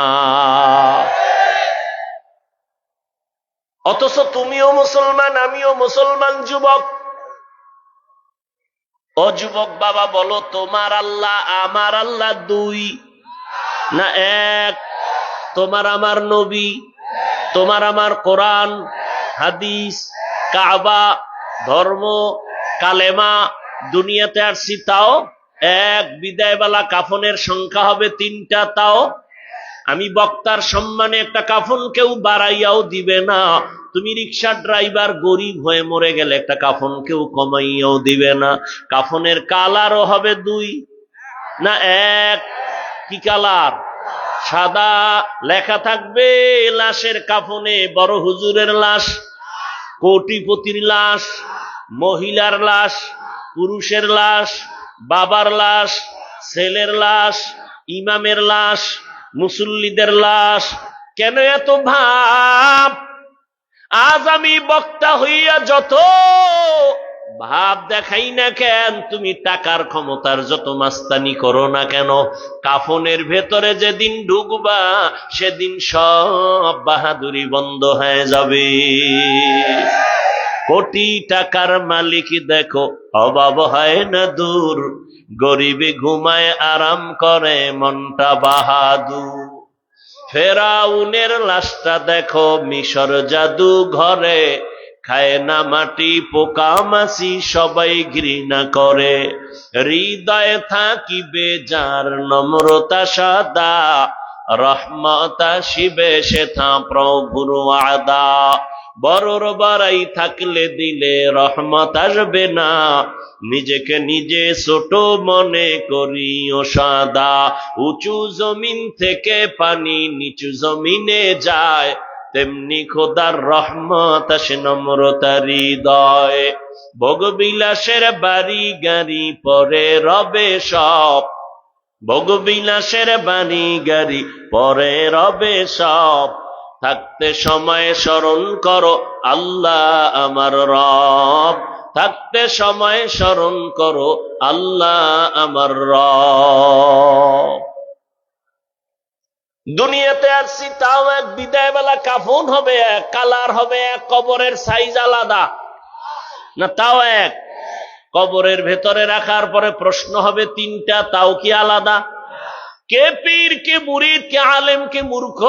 অথচ তুমিও মুসলমান, আমিও মুসলমান। যুবক, ও যুবক বাবা বলো, তোমার আল্লাহ আমার আল্লাহ 2 না 1? তোমার আমার নবী, তোমার আমার কোরআন হাদিস, কাবা, ধর্ম, কালেমা, দুনিয়াতে আসছি তাও এক বিদায়বেলা কাফনের সংখ্যা হবে 3টা, তাও আমি বক্তার সম্মানে একটা কাফন কেউ বাড়াইয়াও দিবে না। তুমি রিক্সার ড্রাইভার গরিব হয়ে মরে গেলে একটা কাফন কেউ কমাইয়াও দিবে না। কাফনের কালারও হবে 2 না 1? কি কালার? সাদা। লেখা থাকবে লাশের কাফনে বড় হুজুরের লাশ, কোটিপতির লাশ, মহিলার লাশ, পুরুষের লাশ, বাবার লাশ, ছেলের লাশ, ইমামের লাশ, মুসল্লিদের লাশ। কেন এত ভাব? আজ আমি বক্তা হইয়া যত ভাব দেখাই না কেন, তুমি টাকার ক্ষমতার যত মাস্তানি করো না কেন, কাফনের ভেতরে যেদিন ঢুকবা সেদিন সব বাহাদুরি বন্ধ হয়ে যাবে। কোটি টাকার মালিক দেখো অভাব হয় না দূর, গরিবে ঘুমায় আরাম করে মনটা বাহাদুর। ফেরাউনের লাশটা দেখো মিশর জাদু ঘরে, খায় না মাটি পোকা মাছি সবাই ঘৃণা করে। হৃদয়ে থাকিবে যার নম্রতা সাদা, রহমত আসিবে সেথা প্রভুর ওয়াদা। বড়র বাড়াই থাকলে দিলে রহমত আসবে না, নিজেকে নিজে ছোট মনে করিও সাদা। উঁচু জমিন থেকে পানি নিচু জমিনে যায়, তেমনি খোদার রহমত আসে নম্রতার হৃদয়। ভোগবিলাসের বাড়ি গাড়ি পরে রবে সব, ভোগবিলাসের বাড়ি গাড়ি পরে রবে সব। থাকতে সময় স্মরণ করো আল্লাহ আমার রব, থাকতে সময় স্মরণ করো আল্লাহ আমার রব। দুনিয়াতে আসছি তাও এক, বিদায় বেলা কাফন হবে এক, কালার হবে এক, কবরের সাইজ আলাদা না তাও এক। কবরের ভেতরে রাখার পরে প্রশ্ন হবে 3টা, তাও কি আলাদা? কে পীর, কে মুরিদ, কে আলেম, কে মূর্খ,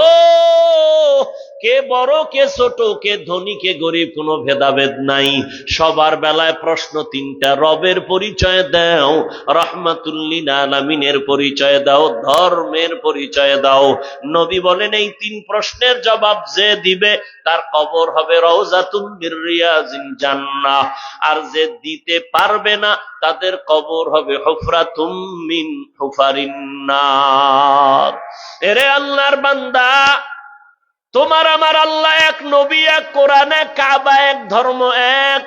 কে বড়, কে ছোট, কে ধনী, কে গরিব, কোনো ভেদাভেদ নাই। সবার বেলায় প্রশ্ন 3টা। রবের পরিচয় দাও, রহমাতুল্লিল আলামিনের পরিচয় দাও, ধর্মের পরিচয় দাও। নবী বলেন এই 3 প্রশ্নের জবাব যে দিবে তার কবর হবে রওজাতুম মির রিয়াজিল জান্নাহ, আর যে দিতে পারবে না তাদের কবর হবে হুফরাতুম মিন হুফারিন নার। এরে আল্লাহর বান্দা, তোমার আমার আল্লাহ এক, নবী এক, কোরআন এক, কাবা এক, ধর্ম এক,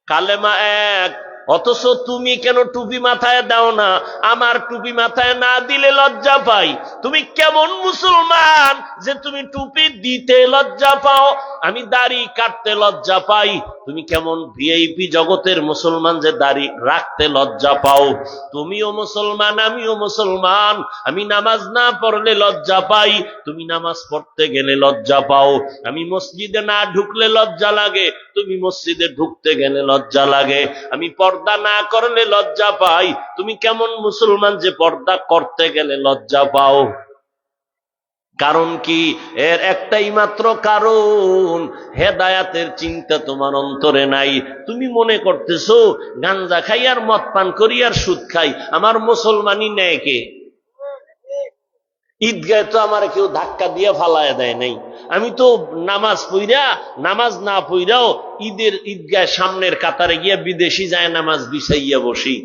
কালেমা এক, অথচ তুমি কেন টুপি মাথায় দাও না? আমার টুপি মাথায় না দিলে লজ্জা পাই। তুমি কেমন মুসলমান যে তুমি টুপি দিতে লজ্জা পাও? আমি দাড়ি কাটতে লজ্জা পাই। তুমি কেমন ভিআইপি জগতের মুসলমান যে দাড়ি রাখতে লজ্জা পাও? তুমিও মুসলমান, আমিও মুসলমান। আমি নামাজ না পড়লে লজ্জা পাই, তুমি নামাজ পড়তে গেলে লজ্জা পাও। আমি মসজিদে না ঢুকলে লজ্জা লাগে, তুমি মসজিদে ঢুকতে গেলে লজ্জা লাগে। আমি পর্দা না করলে লজ্জা পাই, তুমি কেমন মুসলমান যে পর্দা করতে গেলে লজ্জা পাও? কারণ কি? এর একটাই মাত্র কারণ, হেদায়াতের চিন্তা তোমার অন্তরে নাই। তুমি মনে করতেছো গাঞ্জা খাই আর মদ পান করি আর সুদ খাই, আমার মুসলমানই নেয় কে? ঈদগায় তো আমার কেউ ধাক্কা দিয়ে ফালায় দেয় নাই। আমি তো নামাজ পইরা, নামাজ না পইরাও ঈদের ঈদগায় সামনের কাতারে গিয়া বিদেশি যায় নামাজ বিছাইয়া বসি।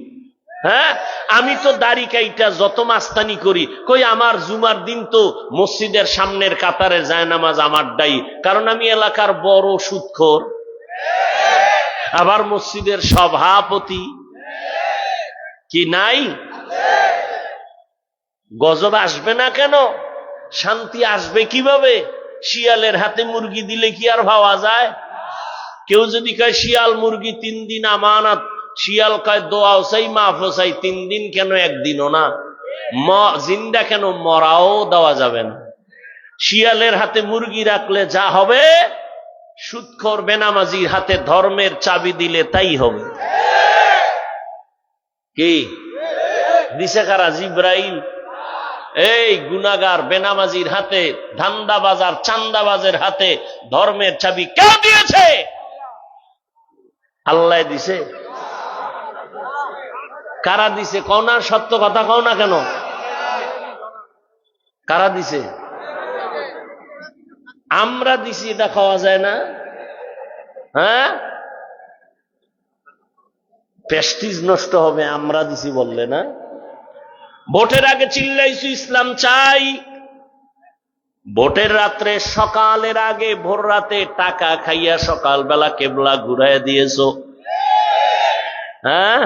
হ্যাঁ, আমি তো দাড়ি কাইটা যত মাস্তানি করি, কই আমার জুমার দিন তো মসজিদের সামনের কাতারে যায় নামাজ আমারটাই, কারণ আমি এলাকার বড় সুদখোর, আবার মসজিদের সভাপতি। কি নাই? গজব আসবে না কেন? শান্তি আসবে কিভাবে? শিয়ালের হাতে মুরগি দিলে কি আর ভাবা যায়? কেউ যদি কয় শিয়াল মুরগি 3 দিন আমানত, শিয়াল কয় দোয়াও চাই মাফও চাই, 3 দিন কেন 1 দিনও না? জিন্দা কেন? মরাও দেওয়া যাবে না। শিয়ালের হাতে মুরগি রাখলে যা হবে, সুদখোর বেনামাজির হাতে ধর্মের চাবি দিলে তাই হবে। কি দিছে কারা? জিব্রাইল। এই গুনাহগার বেনামাজির হাতে, ধান্দাবাজার চান্দাবাজের হাতে ধর্মের চাবি কে দিয়েছে? আল্লাহ দিছে। কারা দিছে? কও না, সত্য কথা কও না কেন? কারা দিছে? আমরা দিছি, এটা খাওয়া যায় না? হ্যাঁ, প্রেস্টিজ নষ্ট হবে আমরা দিছি বললে না। ভোটের আগে চিল্লাইছু ইসলাম চাই, ভোটের রাত্রে সকালের আগে ভোর রাতে টাকা খাইয়া সকালবেলা কেবলা ঘুরাইয়া দিয়েছো। হ্যাঁ,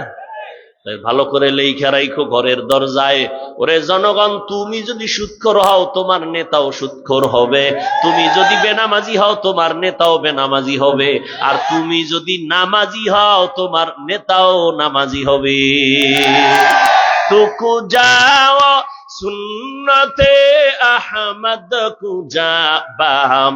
ভালো করে লেখা রাখো ঘরের দরজায়, ওরে জনগণ, তুমি যদি সুদখোর হও তোমার নেতাও সুদখোর হবে, তুমি যদি বেনামাজি হও তোমার নেতাও বেনামাজি হবে, আর তুমি যদি নামাজি হও তোমার নেতাও নামাজি হবে। তুকু যাও সুন্নতে আহমদ কুজা বা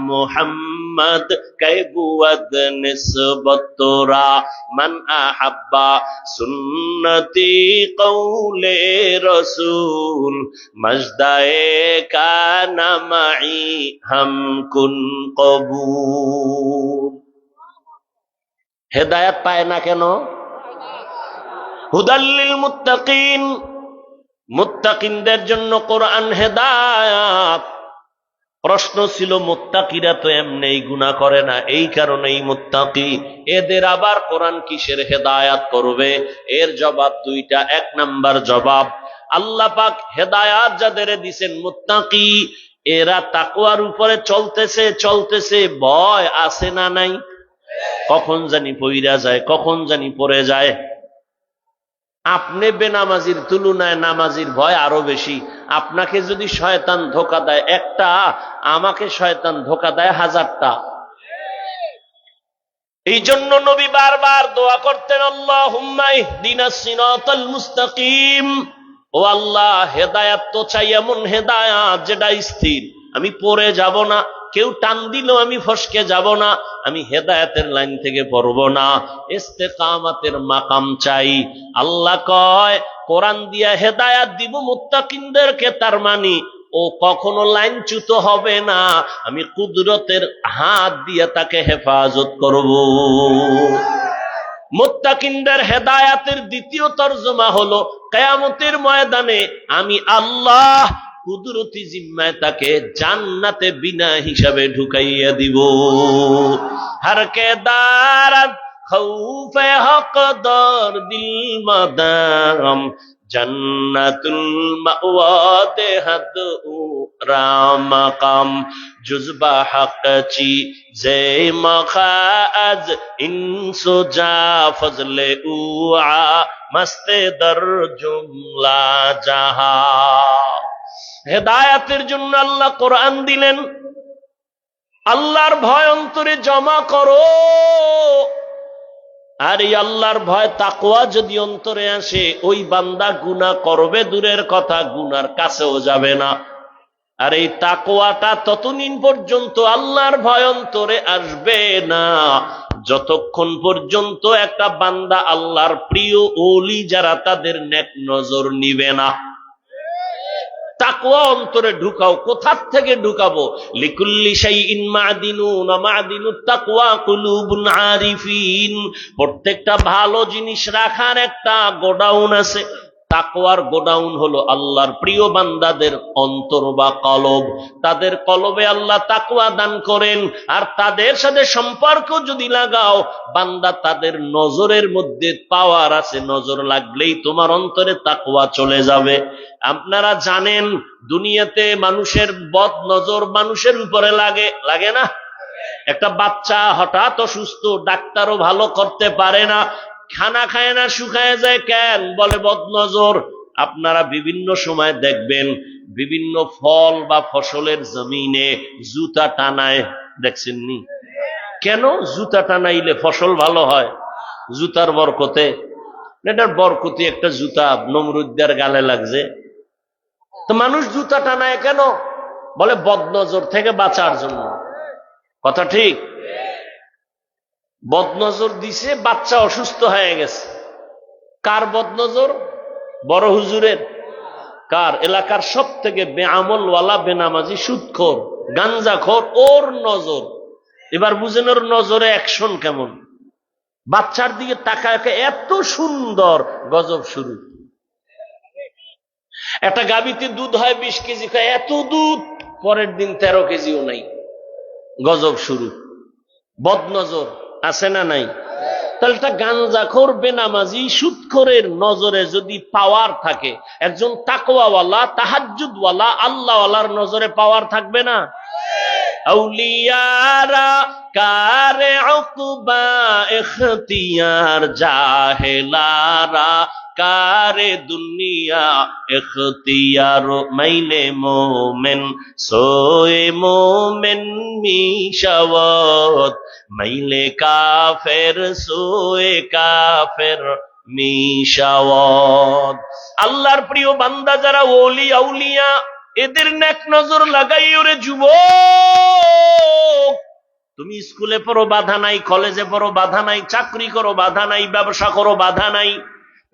মুহাম্মদ কৈবুদ নিসবতরা মান আহাব্বা সুন্নতি কৌলে রসুল মজদায়ে কানা মাই হাম কুন কবুল। হেদায়েত পায় না কেন? হুদাল্লিল মুত্তাকিন, মুত্তাকিনদের জন্য কোরআন হেদায়াত। প্রশ্ন ছিল মুত্তাকিরা তো এমনি গুনাহ করে না, এই কারণেই মুত্তাকি, এদের আবার কোরআন কিসের হেদায়াত করবে? এর জবাব দুইটা। এক নাম্বার জবাব, আল্লাহ পাক হেদায়াত যাদের দিবেন মুত্তাকি, এরা তাকওয়ার উপরে চলতেছে চলতেছে, ভয় আছে না নাই? কখন জানি পইরা যায়, কখন জানি পড়ে যায়। আপনি বেনামাজির তুলনায় নামাজির ভয় আরো বেশি। আপনাকে যদি শয়তান ধোঁকা দেয় একটা, আমাকে শয়তান ধোঁকা দেয় হাজারটা। এই জন্য নবী বারবার দোয়া করতেন, আল্লাহুম্মা ইহদিনাস সিরাতাল মুস্তাকিম, ও আল্লাহ হেদায়াত তো চাই, এমন হেদায়াত যেটা স্থির, আমি পড়ে যাব না, কেউ টান দিল আমি ফসকে যাব না, আমি হেদায়েতের লাইন থেকে পড়ব না, ইস্তেকামাতের মাকাম চাই। আল্লাহ কয় কোরআন দিয়া হেদায়াত দিব মুত্তাকিনদেরকে, তার মানে ও কখনো লাইনচ্যুত হবে না, আমি কুদরতের হাত দিয়ে তাকে হেফাজত করব। মুত্তাকিনদের হেদায়াতের দ্বিতীয় তরজমা হলো কিয়ামতের ময়দানে আমি আল্লাহ কুদরতি জিম্মায় তাকে জান্নাতে বিনা হিসাবে ঢুকাইয়া দিব। হর কে দারাত খৌফে হক দর দিল মাদাম জান্নাতুল মাওয়া দেহাদ রামাকাম জুজবা হকচি জে মখাজ ইনসো যা ফজলে উআ মস্তে দর জুমলা জাহা। হেদায়াতের জন্য আল্লাহ কোরআন দিলেন। আল্লাহর ভয় অন্তরে জমা করো, আর এই আল্লাহর ভয় তাকওয়া যদি অন্তরে আসে, ওই বান্দা গুনাহ করবে দূরের কথা, গুনার কাছেও যাবে না। আর এই তাকওয়াটা ততদিন পর্যন্ত আল্লাহর ভয় অন্তরে আসবে না যতক্ষণ পর্যন্ত একটা বান্দা আল্লাহর প্রিয় ওলি যারা তাদের নেক নজর নিবে না। তাকওয়া অন্তরে ঢুকাও। কোথার থেকে ঢুকাবো? লিকুল্লি শাইইন মাদিনুন ওয়া মাদিনুত তাকওয়া কুলুবুন আরিফিন। প্রত্যেকটা ভালো জিনিস রাখার একটা গোডাউন আছে। তাকওয়ার গোডাউন হলো আল্লাহর প্রিয় বান্দাদের অন্তর বা কলব। তাদের কলবে আল্লাহ তাকওয়া দান করেন, আর তাদের সাথে সম্পর্ক যদি লাগাও, বান্দা তাদের নজরের মধ্যে পাওয়ার আছে, নজর লাগলেই তোমার অন্তরে তাকওয়া চলে যাবে। আপনারা জানেন দুনিয়াতে মানুষের বদ নজর মানুষের উপরে লাগে না? একটা বাচ্চা হঠাৎ অসুস্থ, ডাক্তারও ভালো করতে পারে না, খানা খায় না, শুকায় যায়, কেন? বলে বদনজর। আপনারা বিভিন্ন সময় দেখবেন বিভিন্ন ফল বা ফসলের জমিনে জুতা টানায়, দেখছেন নি? কেন জুতা টানাইলে ফসল ভালো হয়? জুতার বরকতে। এটার বরকতি একটা জুতা নমরুদ্দার গালে লাগছে, তো মানুষ জুতা টানায় কেন? বলে বদনজর থেকে বাঁচার জন্য। কথা ঠিক? বদনজর দিছে, বাচ্চা অসুস্থ হয়ে গেছে। কার বদনজর? বড় হুজুরের। কার? এলাকার সব থেকে বেআমলওয়ালা বেনামাজি সুদখোর গাঞ্জাখোর, ওর নজর। এবার বুঝেন ওর নজরে অ্যাকশন কেমন। বাচ্চার দিকে তাকায়, এত সুন্দর, গজব শুরু। একটা গাভীতে দুধ হয় 20 কেজি, খায় এত দুধ, পরের দিন 13 কেজিও নাই, গজব শুরু। বদনজর আছে না নাই? তাহলে একটা গাঞ্জাখোর, বেনামাজি, সুদখোরের নজরে যদি পাওয়ার থাকে, একজন তাকওয়াওয়ালা, তাহাজ্জুদওয়ালা, আল্লাহওয়ালার নজরে পাওয়ার থাকবে না? আউলিয়ারা কারে উকবা ইখতিয়ার, জাহেলারা কারে দুনিয়া ইখতিয়ার, মাইলে মোমেন সোয়ে মোমেন মিশাওয়াত, মাইলে কাফের সোয়ে কাফের মিশাওয়াত। আল্লাহর প্রিয় বান্দা যারা ওলি আউলিয়া, এদের নেক নজর লাগাই। ওরে যুবক, তুমি স্কুলে পড়ো বাধা নাই, কলেজে পড়ো বাধা নাই, চাকরি করো বাধা নাই, ব্যবসা করো বাধা নাই,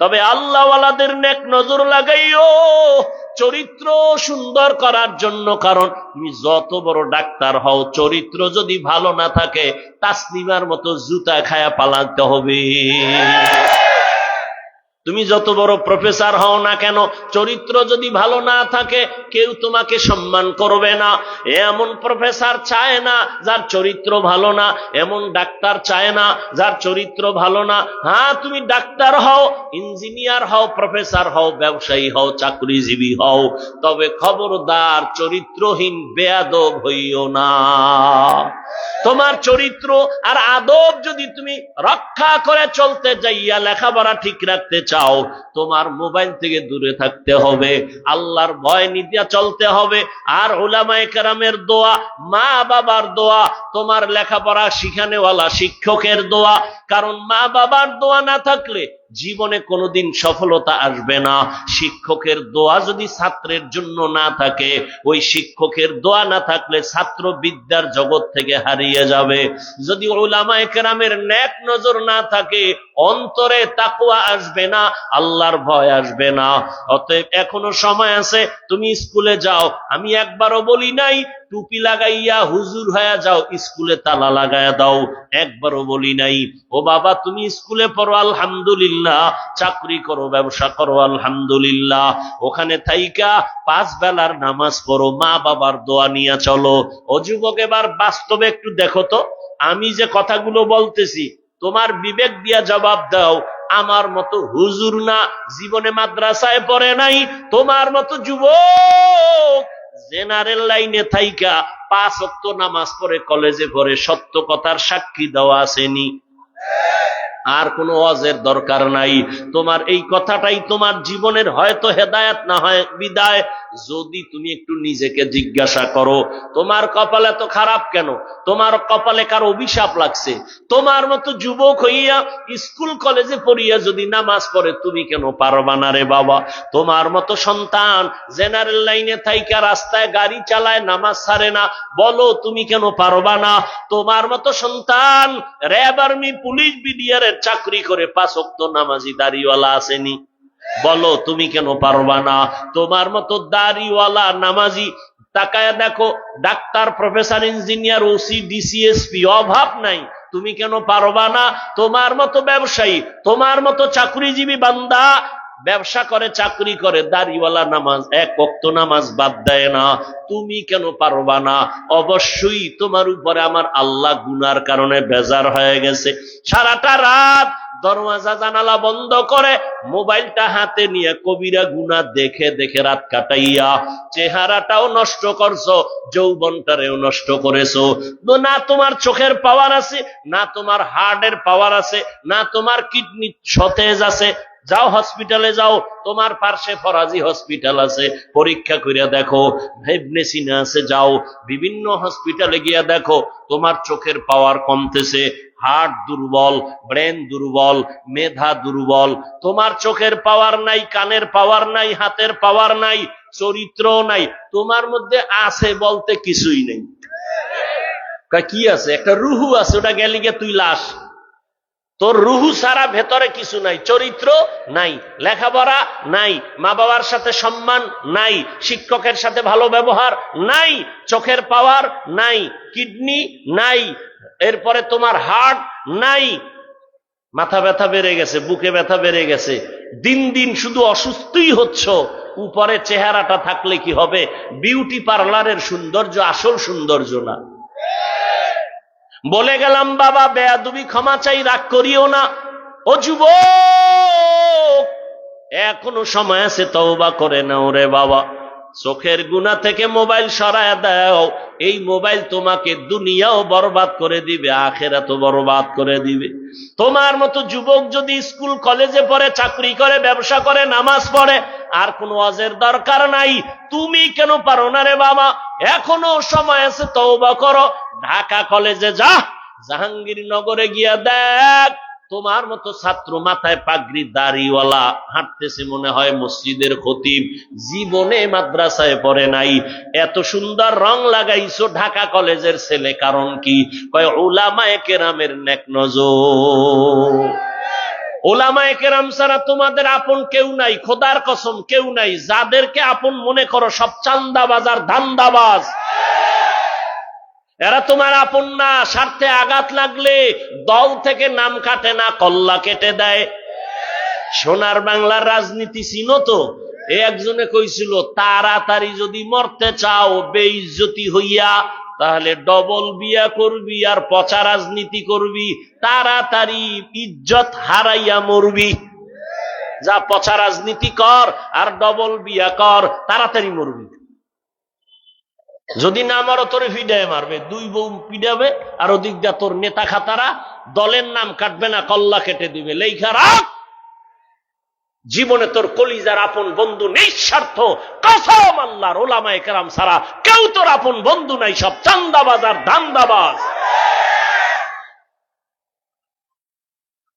তবে আল্লাহওয়ালাদের নেক নজর লাগাইও চরিত্র সুন্দর করার জন্য। কারণ তুমি যত বড় ডাক্তার হও, চরিত্র যদি ভালো না থাকে, তাসলিমার মতো জুতা খায়া পালাতে হবে। তুমি যত বড় প্রফেসর হও না কেন, চরিত্র যদি ভালো না থাকে, কেউ তোমাকে সম্মান করবে না। এমন প্রফেসর চায় না যার চরিত্র ভালো না, এমন ডাক্তার চায় না যার চরিত্র ভালো না। হ্যাঁ, তুমি ডাক্তার হও, ইঞ্জিনিয়ার হও, প্রফেসর হও, ব্যবসায়ী হও, চাকরিজীবী হও, তবে খবরদার চরিত্রহীন বেয়াদব হইও না। তোমার চরিত্র আর আদব যদি তুমি রক্ষা করে চলতে যাইয়া লেখাপড়া ঠিক রাখতে চাও, তোমার মোবাইল থেকে দূরে থাকতে হবে, আল্লাহর ভয় নিতে চলতে হবে। আর উলামায়ে কেরামের দোয়া, মা বাবার দোয়া, তোমার লেখাপড়া শিখানেওয়ালা শিক্ষকের দোয়া। কারণ মা বাবার দোয়া না থাকলে জীবনে কোনোদিন সফলতা আসবে না। শিক্ষকের দোয়া যদি ছাত্রের জন্য না থাকে, ওই শিক্ষকের দোয়া না থাকলে ছাত্র বিদ্যার জগৎ থেকে হারিয়ে যাবে। যদি উলামায়ে কেরামের নেক নজর না থাকে, অন্তরে তাকওয়া আসবে না, আল্লাহর ভয় আসবে না। অতএব এখনো সময় আছে, তুমি স্কুলে যাও। আমি একবারও বলি নাই টুপি লাগাইয়া হুজুর হয়ে যাও, স্কুলে তালা লাগাইয়া দাও, একবারও বলি নাই। ও বাবা, তুমি স্কুলে পড়ো আলহামদুলিল্লাহ, চাকরি করো, ব্যবসা করো আলহামদুলিল্লাহ, ওখানে থাইকা 5 বেলার নামাজ পড়ো, মা বাবার দোয়া নিয়ে চলো। ও যুবক, এবার বাস্তবে একটু দেখো তো, আমি যে কথাগুলো বলতেছি তোমার বিবেক দিয়া জবাব দাও। আমার মতো হুজুর না, জীবনে মাদ্রাসায় পড়ে নাই, তোমার মতো যুবক জেনারেল লাইনে থাইকা 5 ওয়াক্ত নামাজ পড়ে, কলেজে পড়ে, সত্য কথার সাক্ষী দেওয়া আসেনি। আর কোনো ওয়াজের দরকার নাই। তোমার এই কথাটাই তোমার জীবনের হয়তো হেদায়েত, না হয় বিদায়। যদি তুমি একটু নিজেকে জিজ্ঞাসা করো, তোমার কপালে তো খারাপ কেন? তোমার কপালে কার অভিশাপ লাগছে? তোমার মতো যুবক হইয়া স্কুল কলেজে পড়িয়া যদি নামাজ পড়ে, তুমি কেন পারবা না রে বাবা? তোমার মতো সন্তান জেনারেল লাইনে থাইকা রাস্তায় গাড়ি চালায়, নামাজ ছাড়ে না, বলো তুমি কেন পারবা না? তোমার মতো সন্তান র্যাব, আর্মি, পুলিশ, বিডিআর চাকরি করে 5 ওয়াক্ত নামাজি দাড়িওয়ালা আসেনি, বলো তুমি কেন পারবা না? তোমার মতো দাড়িওয়ালা নামাজি, তাকায়া দেখো, doctor, professor, engineer, OC, DC SP, অভাব নাই, তুমি কেন পারবা না? তোমার মতো ব্যবসায়ী, তোমার মতো চাকরিজীবী বান্দা ব্যবসা করে, চাকরি করে, দাড়িওয়ালা নামাজ 1 ওয়াক্ত নামাজ বাদ দেয় না, তুমি কেন পারবা না? অবশ্যই তোমার উপরে আমার আল্লাহ গুনার কারণে বেজার হয়ে গেছে। সারাটা রাত দরওয়াজা জানালা বন্ধ করে মোবাইলটা হাতে নিয়ে কবিরা গুনাহ দেখে দেখে রাত কাটাইয়া চেহারাটাও নষ্ট করছো, যৌবনটারেও নষ্ট করেছো। না তোমার চোখের পাওয়ার আছে, না তোমার হার্টের পাওয়ার আছে, না তোমার কিডনি সতেজ আছে। যাও হসপিটালে যাও, তোমার পার্শ্বে ফরাজি হসপিটাল আছে, পরীক্ষা করিয়া দেখো। ইবনে সিনা আছে, যাও বিভিন্ন হসপিটালে গিয়া দেখো, তোমার চোখের পাওয়ার কমতেছে, হার্ট দুর্বল, ব্রেন দুর্বল, মেধা দুর্বল, তোমার চোখের পাওয়ার নাই, কানের পাওয়ার নাই, হাতের পাওয়ার নাই, চরিত্র নাই, তোমার মধ্যে আছে বলতে কিছুই নেই। কি আছে? একটা রুহু আছে, ওটা গেলি গিয়ে তুই লাশ। তোর রুহু ছাড়া ভেতরে কিছু নাই, চরিত্র নাই, লেখাপড়া নাই, মা বাবার সাথে সম্মান নাই, শিক্ষকের সাথে ভালো ব্যবহার নাই, চোখের পাওয়ার নাই, কিডনি নাই, এরপরে তোমার হার্ট নাই, মাথা ব্যথা বেড়ে গেছে, বুকে ব্যথা বেড়ে গেছে, দিন দিন শুধু অসুস্থই হচ্ছ। উপরে চেহারাটা থাকলে কি হবে? বিউটি পার্লারের সৌন্দর্য আসল সৌন্দর্য না। বলে গেলাম বাবা, বেয়াদবি ক্ষমা চাই, রাগ করিও না। ও যুবক, এখনো সময় আছে, তওবা করে নাও রে বাবা। চোখের গুনাহ থেকে মোবাইল সরায় দাও। এই মোবাইল তোমাকে দুনিয়াও বরবাদ করে দিবে, আখিরাতও বরবাদ করে দিবে। তোমার মতো যুবক যদি স্কুল কলেজে পড়ে, চাকরি করে, ব্যবসা করে, নামাজ পড়ে, আর কোনো ওয়াজের দরকার নাই। তুমি কেন পারো না রে বাবা? এখনো সময় আছে, তওবা করো। ঢাকা কলেজে যা, জাহাঙ্গীরনগরে গিয়া দেখ, তোমার মতো ছাত্র মাথায় পাগড়ি দাড়িওয়ালা হাঁটতেছে, মনে হয় মসজিদের খতিব, জীবনে মাদ্রাসায় পড়ে নাই। এত সুন্দর রং লাগাইছো ঢাকা কলেজের ছেলে, কারণ কি? কয় উলামায়ে কেরামের নেক নজর। উলামায়ে কেরাম ছাড়া তোমাদের আপন কেউ নাই, খোদার কসম কেউ নাই। যাদেরকে আপন মনে করো সব চান্দাবাজ আর ধান্দাবাজ। এরা তোমার আপন না। স্বার্থে আঘাত লাগলে দল থেকে নাম কাটে না, কল্লা কেটে দেয়। সোনার বাংলার রাজনীতি চিনো তো? একজনে কইছিল, তাড়াতাড়ি যদি মরতে চাও বেইজ্জতি হইয়া, তাহলে ডবল বিয়া করবি আর পচা রাজনীতি করবি, তাড়াতাড়ি ইজ্জত হারাইয়া মরবি। যা পচা রাজনীতি কর আর ডবল বিয়া কর, তাড়াতাড়ি মরবি। যদি না মারো তোরে ফিডায় মারবে, দুই বউ পিডাবে, আর ওদিক দিয়া তোর নেতা খাতারা দলের নাম কাটবে না, কল্লা কেটে দিবে। লেখা রাখ, জীবনে তোর কলিজার আপন বন্ধু নিঃস্বার্থ, কসম আল্লাহর, উলামায়ে কেরাম ছাড়া কেউ তোর আপন বন্ধু নাই, সব চান্দাবাজ আর ধান্দাবাজ।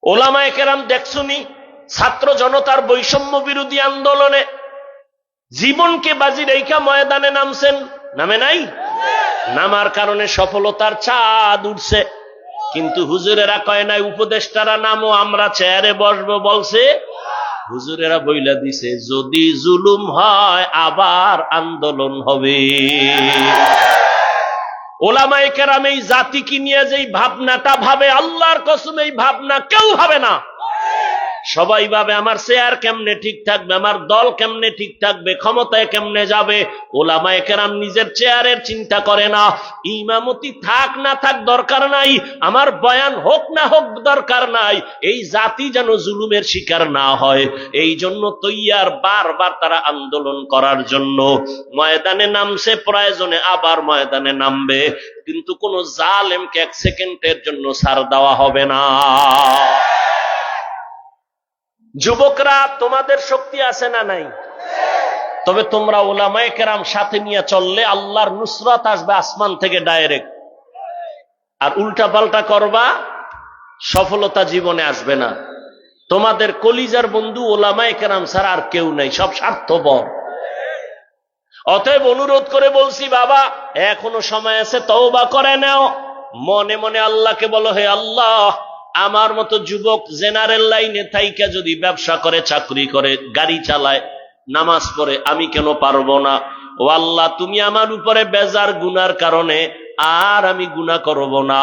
উলামায়ে কেরাম দেখছুনি ছাত্র জনতার বৈষম্য বিরোধী আন্দোলনে জীবনকে বাজি রেখা ময়দানে নামছেন, নামে নাই? নামার কারণে সফলতার চাঁদ উঠছে। কিন্তু হুজুরেরা কয় নাই, উপদেষ্টারা নামো, আমরা চেয়ারে বসবো বলছে। হুজুরেরা বইলা দিছে, যদি জুলুম হয় আবার আন্দোলন হবে। উলামায়ে কেরাম এই জাতিকে নিয়ে যেই ভাবনাটা ভাবে, আল্লাহর কসম এই ভাবনা কেউ ভাবে না। সবাই ভাবে আমার চেয়ার কেমনে ঠিক থাকবে, আমার দল কেমনে ঠিক থাকবে, ক্ষমতায় কেমনে যাবে। উলামায়ে কেরাম নিজের চেয়ারের চিন্তা করে না। ইমামতি থাক না থাক দরকার নাই, আমার বয়ান হোক না হোক দরকার নাই, এই জাতি যেন জুলুমের শিকার না হয়, এই জন্য তৈয়ার বারবার তারা আন্দোলন করার জন্য। ময়দানে নামছে, প্রয়োজনে আবার ময়দানে নামবে, কিন্তু কোন জালেমকে এক সেকেন্ডের জন্য ছাড় দেওয়া হবে না। যুবকরা, তোমাদের শক্তি আছে না নাই? তবে তোমরা উলামায়ে কেরাম সাথে নিয়ে চললে আল্লাহর নুসরাত আসবে আসমান থেকে ডাইরেক্ট। আর উল্টা পাল্টা করবা, সফলতা জীবনে আসবে না। তোমাদের কলিজার বন্ধু উলামায়ে কেরাম ছাড়া আর কেউ নাই, সব স্বার্থপর। অতএব অনুরোধ করে বলছি, বাবা এখনো সময় আছে, তওবা করে নাও। মনে মনে আল্লাহকে বলো, হে আল্লাহ, আমার মতো যুবক জেনারেল লাইনে থাইকা যদি ব্যবসা করে, চাকরি করে, গাড়ি চালায়, নামাজ পড়ে, আমি কেন পারবো না? ও আল্লাহ, তুমি আমার উপরে বেজার গুনার কারণে আর আমি গুনাহ করব না।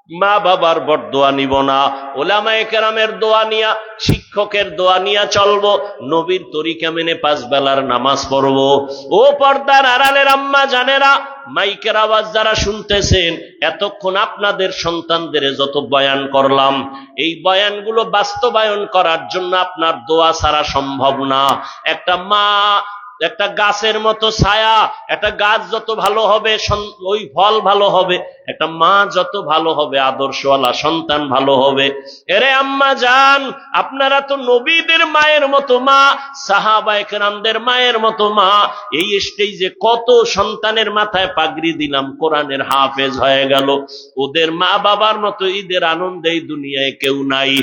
মা বাবার বরদোয়া নিব না, উলামায়ে কেরামের দোয়া নিয়া, শিক্ষকের দোয়া নিয়া চলবো, নবীর তরিকা মেনে 5 বেলার নামাজ পড়বো। ও পর্দার আড়ালের আম্মা জানেরা, মাইকের আওয়াজ যারা শুনতেছেন, এতক্ষণ আপনাদের সন্তানদের যত বয়ান করলাম, এই বয়ানগুলো বাস্তবায়ন করার জন্য আপনার দোয়া ছাড়া সম্ভব না। একটা মা একটা গাছের মতো ছায়া, একটা গাছ যত ভালো হবে ওই ফল ভালো হবে, একটা মা যত ভালো হবে আদর্শওয়ালা সন্তান ভালো হবে। এরে আম্মা জান, আপনারা তো নবীদের মায়ের মতো মা, সাহাবায়ে কেরামদের মায়ের মতো মা। এই স্টেজে কত সন্তানের মাথায় পাগড়ি দিলাম, কোরআনের হাফেজ হয়ে গেল। ওদের মা বাবার মতো ঈদের আনন্দে এই দুনিয়ায় কেউ নাই।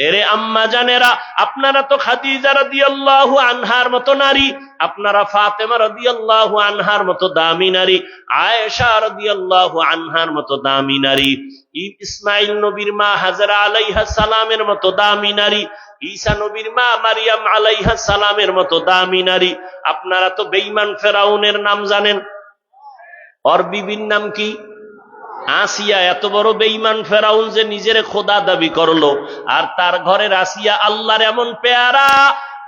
এরে আম্মা জানেরা, আপনারা তো খাদিজা রাদিয়াল্লাহু আনহার মতো নারী, আপনারা ফাতেমা রাদিয়াল্লাহু আনহার মতো দামি নারী, আয়েশা রাদিয়াল্লাহু আনহার মতো দামি নারী, ইসমাইল নবীর মা হাজরা আলাইহিস সালামের মতো দামি নারী, ঈসা নবীর মা মারিয়াম আলাইহিস সালামের মতো দামি নারী। আপনারা তো বেঈমান ফেরাউনের নাম জানেন, ওর বিবির নাম কি? আসিয়া এত বড় বেঈমান ফেরাউন যে নিজের খোদা দাবি করলো, আর তার ঘরের আসিয়া আল্লাহর এমন পেয়ারা,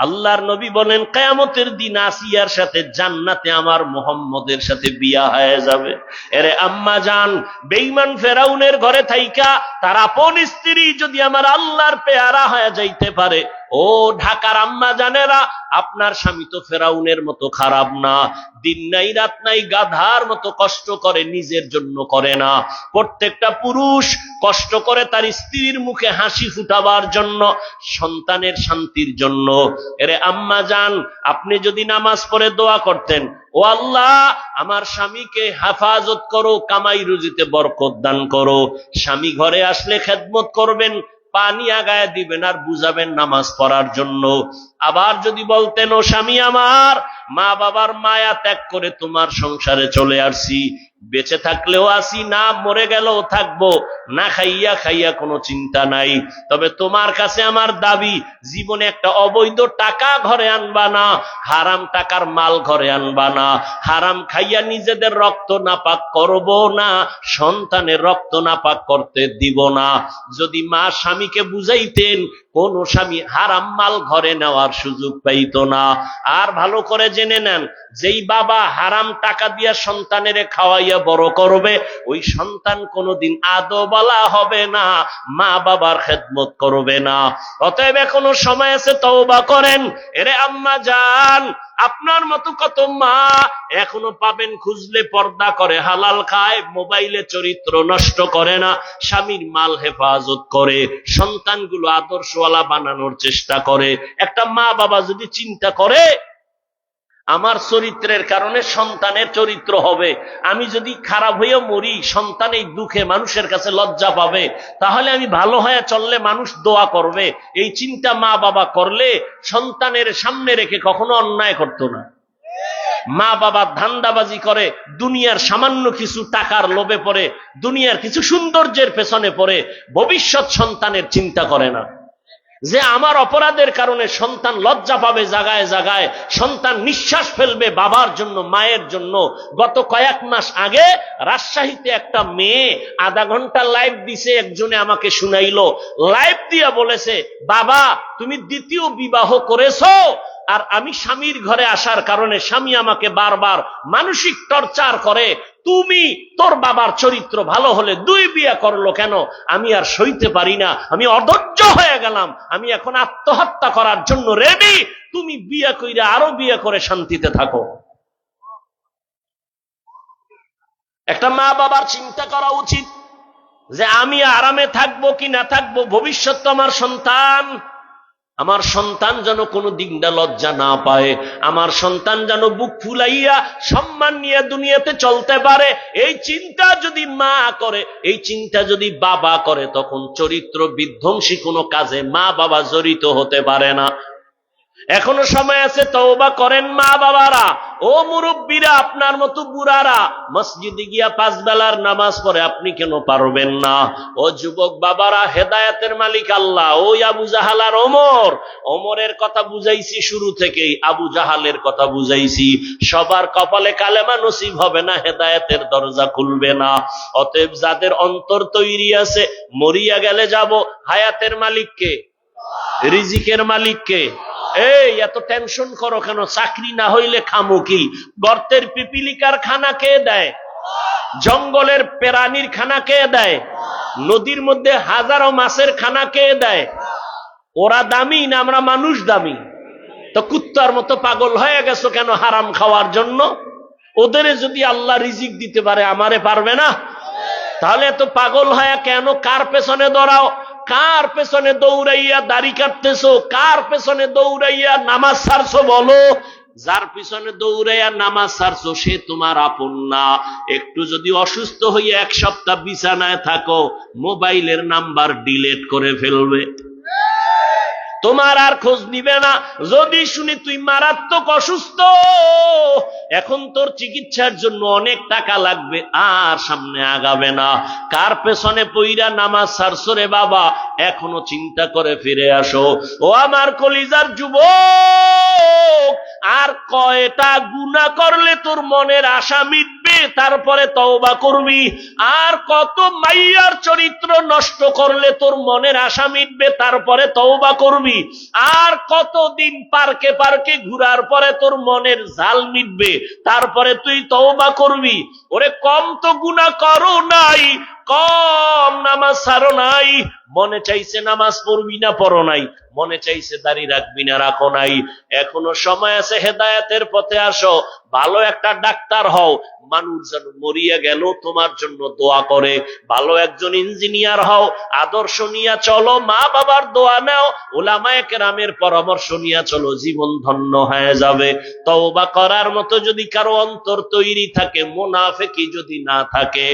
আল্লাহর নবী বলেন কিয়ামতের দিন আসিয়ার সাথে জান্নাতে আমার মুহাম্মদের সাথে বিয়া হয়ে যাবে। এরে আম্মা জান, বেঈমান ফেরাউনের ঘরে থাইকা তার আপন স্ত্রী যদি আমার আল্লাহর পেয়ারা হয়ে যাইতে পারে, ও ঢাকার আম্মা জানেরা, আপনার স্বামী তো ফেরাউনের মতো খারাপ না। দিন নাই রাত নাই গাধার মতো কষ্ট করে, নিজের জন্য করে না। প্রত্যেকটা পুরুষ কষ্ট করে তার স্ত্রীর মুখে হাসি ফুটাবার জন্য, সন্তানের শান্তির জন্য। এরে আম্মা জান, আপনি যদি নামাজ পড়ে দোয়া করতেন, ও আল্লাহ আমার স্বামীকে হেফাজত করো, কামাই রুজিতে বরকত দান করো, স্বামী ঘরে আসলে খেদমত করবেন, পানি আগায় দিবেন আর বুঝাবেন নামাজ পড়ার জন্য। আবার যদি বলতেন, ও স্বামী আমার, মা বাবার মায়া ত্যাগ করে তোমার সংসারে চলে আসছি, বেঁচে থাকলেও আসি, না মরে গেলেও থাকবো, না খাইয়া খাইয়া কোনো চিন্তা নাই, তবে তোমার কাছে আমার দাবি, জীবনে একটা অবৈধ টাকা ঘরে আনবা না, হারাম টাকার মাল ঘরে আনবা না, হারাম খাইয়া নিজেদের রক্ত নাপাক করব না, সন্তানের রক্ত নাপাক করতে দিব না। যদি মা স্বামীকে বুঝাইতেন, কোন স্বামী হারাম মাল ঘরে নেওয়ার সুযোগ পাইত না। আর ভালো করে জেনে নেন, যেই বাবা হারাম টাকা দিয়া সন্তানের খাওয়াইয়া বড় করবে, ওই সন্তান কোনোদিন আদোবালা হবে না, মা বাবার খেদমত করবে না। অতএব এখনো সময় আছে, তওবা করেন। এরে আম্মা জান, আপনার মতো কত মা এখনো পাবেন, খুঁজলে পর্দা করে, হালাল খায়, মোবাইলে চরিত্র নষ্ট করে না, স্বামীর মাল হেফাজত করে, সন্তানগুলো আদর্শওয়ালা বানানোর চেষ্টা করে। একটা মা বাবা যদি চিন্তা করে আমার চরিত্রের কারণে সন্তানের চরিত্র হবে, আমি যদি খারাপ হয়েও মরি, সন্তান এই দুঃখে মানুষের কাছে লজ্জা পাবে, তাহলে আমি ভালো হয়ে চললে মানুষ দোয়া করবে, এই চিন্তা মা বাবা করলে সন্তানের সামনে রেখে কখনো অন্যায় করতো না। মা বাবা ধান্দাবাজি করে, দুনিয়ার সামান্য কিছু টাকার লোভে পড়ে, দুনিয়ার কিছু সৌন্দর্যের পেছনে পড়ে, ভবিষ্যৎ সন্তানের চিন্তা করে না, যে আমার অপরাধের কারণে সন্তান লজ্জা পাবে জায়গায় জায়গায়, সন্তান নিঃশ্বাস ফেলবে বাবার জন্য, মায়ের জন্য। গত কয়েক মাস আগে রাজশাহীতে একটা মেয়ে আধা ঘন্টা লাইভ দিছে, একজনে আমাকে শুনাইলো, লাইভ দিয়া বলেছে, বাবা তুমি দ্বিতীয় বিবাহ করেছো, আর আমি স্বামীর ঘরে আসার কারণে স্বামী আমাকে বারবার মানসিক টর্চার করে, তুমি তোর বাবার চরিত্র ভালো হলে দুই বিয়ে করলো কেন? আমি আর সইতে পারি না, আমি অধৈর্য হয়ে গেলাম, আমি এখন আত্মহত্যা করার জন্য রেডি, তুমি বিয়ে কইরা আরো বিয়ে করে শান্তিতে থাকো। একটা মা বাবার চিন্তা করা উচিত যে আমি আরামে থাকবো কি না থাকবো, ভবিষ্যৎ তো আমার সন্তান, আমার সন্তান যেন কোনো দিনটা লজ্জা না পায়, আমার সন্তান যেন বুক ফুলাইয়া সম্মান নিয়ে দুনিয়াতে চলতে পারে। এই চিন্তা যদি মা করে, এই চিন্তা যদি বাবা করে, তখন চরিত্র বিধ্বংসী কোনো কাজে মা বাবা জড়িত হতে পারে না। এখনো সময় আছে, তওবা করেন মা বাবারা। ও মুরব্বীরা, আপনার মতো বুড়ারা মসজিদে গিয়া 5 বেলার নামাজ পড়ে, আপনি কেন পারবেন না? ও যুবক বাবারা, হেদায়েতের মালিক আল্লাহ। ওই আবু জাহাল আর ওমরের কথা বুঝাইছি শুরু থেকেই, আবু জাহালের কথা বুঝাইছি। সবার কপালে কালেমা নসিব হবে না, হেদায়েতের দরজা খুলবে না। অতএব যাদের অন্তর তৈরি আছে, মরিয়া গেলে যাব, হায়াতের মালিককে, রিজিকের মালিককে। এই এত টেনশন করো কেন? চাকরি না হইলে খামু কি? গর্তের পিপিলিকার খানা কে দেয়? জঙ্গলের প্রাণীর খানা কে দেয়? নদীর মধ্যে হাজারো মাছের খানা কে দেয়? ওরা দামি না আমরা মানুষ দামি? তো কুত্তার মতো পাগল হয়ে গেছো কেন হারাম খাওয়ার জন্য? ওদের যদি আল্লাহ রিজিক দিতে পারে, আমারে পারবে না? তাহলে এত পাগল হয়ে কেন? কার পেছনে দৌড়াও? কার পেছনে দৌড়াইয়া দাড়ি কাটতেছো? কার পেছনে দৌড়াইয়া নামাজ ছাড়ছো? বলো, যার পিছনে দৌড়াইয়া নামাজ ছাড়ছো সে তোমার আপন না। একটু যদি অসুস্থ হইয়া 1 সপ্তাহ বিছানায় থাকো, মোবাইলের নাম্বার ডিলিট করে ফেলবে, তোমার আর খোঁজ নিবে না। যদি শুনি তুই মারাত্মক অসুস্থ, এখন তোর চিকিৎসার জন্য অনেক টাকা লাগবে, আর সামনে আগাবে না। কার পেছনে পইরা নামাজ ছাড়ছো রে বাবা? এখনো চিন্তা করে ফিরে আসো। ও আমার কলিজার যুবক, আর কয়টা গুনাহ করলে তোর মনের আশা মিটবে? তারপরে তওবা করবি। আর কত মাইয়ার চরিত্র নষ্ট করলে তোর মনের আশা মিটবে, তারপরে তওবা করবি। আর কতদিন পার্কে পার্কে ঘুরার পরে তোর মনের ঝাল মিটবে, তারপরে তুই তওবা করবি। ওরে কম তো গুনাহ করো নাই, কম নামাজ ছাড়ো নাই, মনে চাইছে নামাজ পড়বি না পড়ো নাই, মনে চাইছে দাড়ি রাখবি না রাখো নাই, এখনো সময় আছে, হেদায়েতের পথে আসো, ভালো একটা ডাক্তার হও, মানুষ যেন মরিয়া গেল তোমার জন্য দোয়া করে, ভালো একজন ইঞ্জিনিয়ার হও, আদর্শ নিয়ে চলো, মা বাবার দোয়া নাও, উলামায়ে কেরামের পরামর্শ নিয়ে চলো, জীবন ধন্য হয়ে যাবে। তওবা করার মতো যদি কারো অন্তর তৈরি থাকে, মুনাফিকি যদি না থাকে,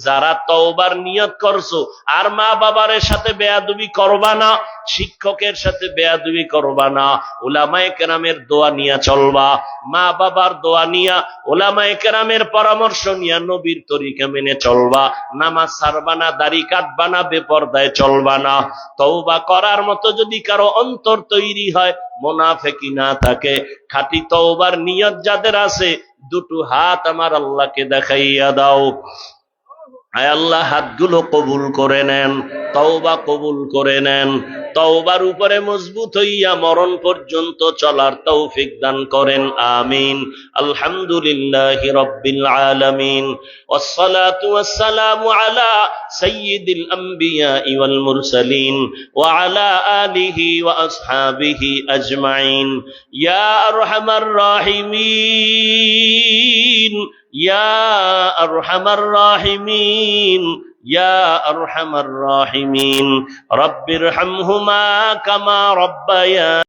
যারা তওবার নিয়ত করছো, আর মা বাবার সাথে বেয়াদবি করবা না, শিক্ষকের সাথে বেয়াদবি করবা না, উলামায়ে কেরামের দোয়া নিয়ে চলবা, মা বাবার দোয়া নিয়া, উলামায়ে কেরামের পরামর্শ নিয়া, নবীর তরিকা মেনে চলবা, নামাজ ছাড়বা না, দাড়ি কাটবা না, বেপরদায় চলবা না। তওবা করার মতো যদি কারো অন্তর তৈরি হয়, মুনাফিকি না থাকে, খাঁটি তওবার নিয়ত যাদের আছে, দুটো হাত আমার আল্লাহকে দেখাইয়া দাও। আয় আল্লাহ, হাতগুলো কবুল করে নেন, তওবা কবুল করে নেন, তওবার উপরে মজবুত হইয়া মরণ পর্যন্ত চলার তৌফিক দান করেন, আমিন। আলহামদুলিল্লাহি রাব্বিল আলামিন, ওয়াসসালাতু ওয়াসসালামু আলা সাইয়্যিদিল আমবিয়া ওয়াল মুরসালিন ওয়া আলা আলিহি ওয়া আসহাবিহি আজমাইন। ইয়া আরহামার রাহিমিন, ইয়া আরহামার রাহিমিন, ইয়া আরহামার রাহিমিন, রব্বিরহামহুমা কামা রাব্বায়ানি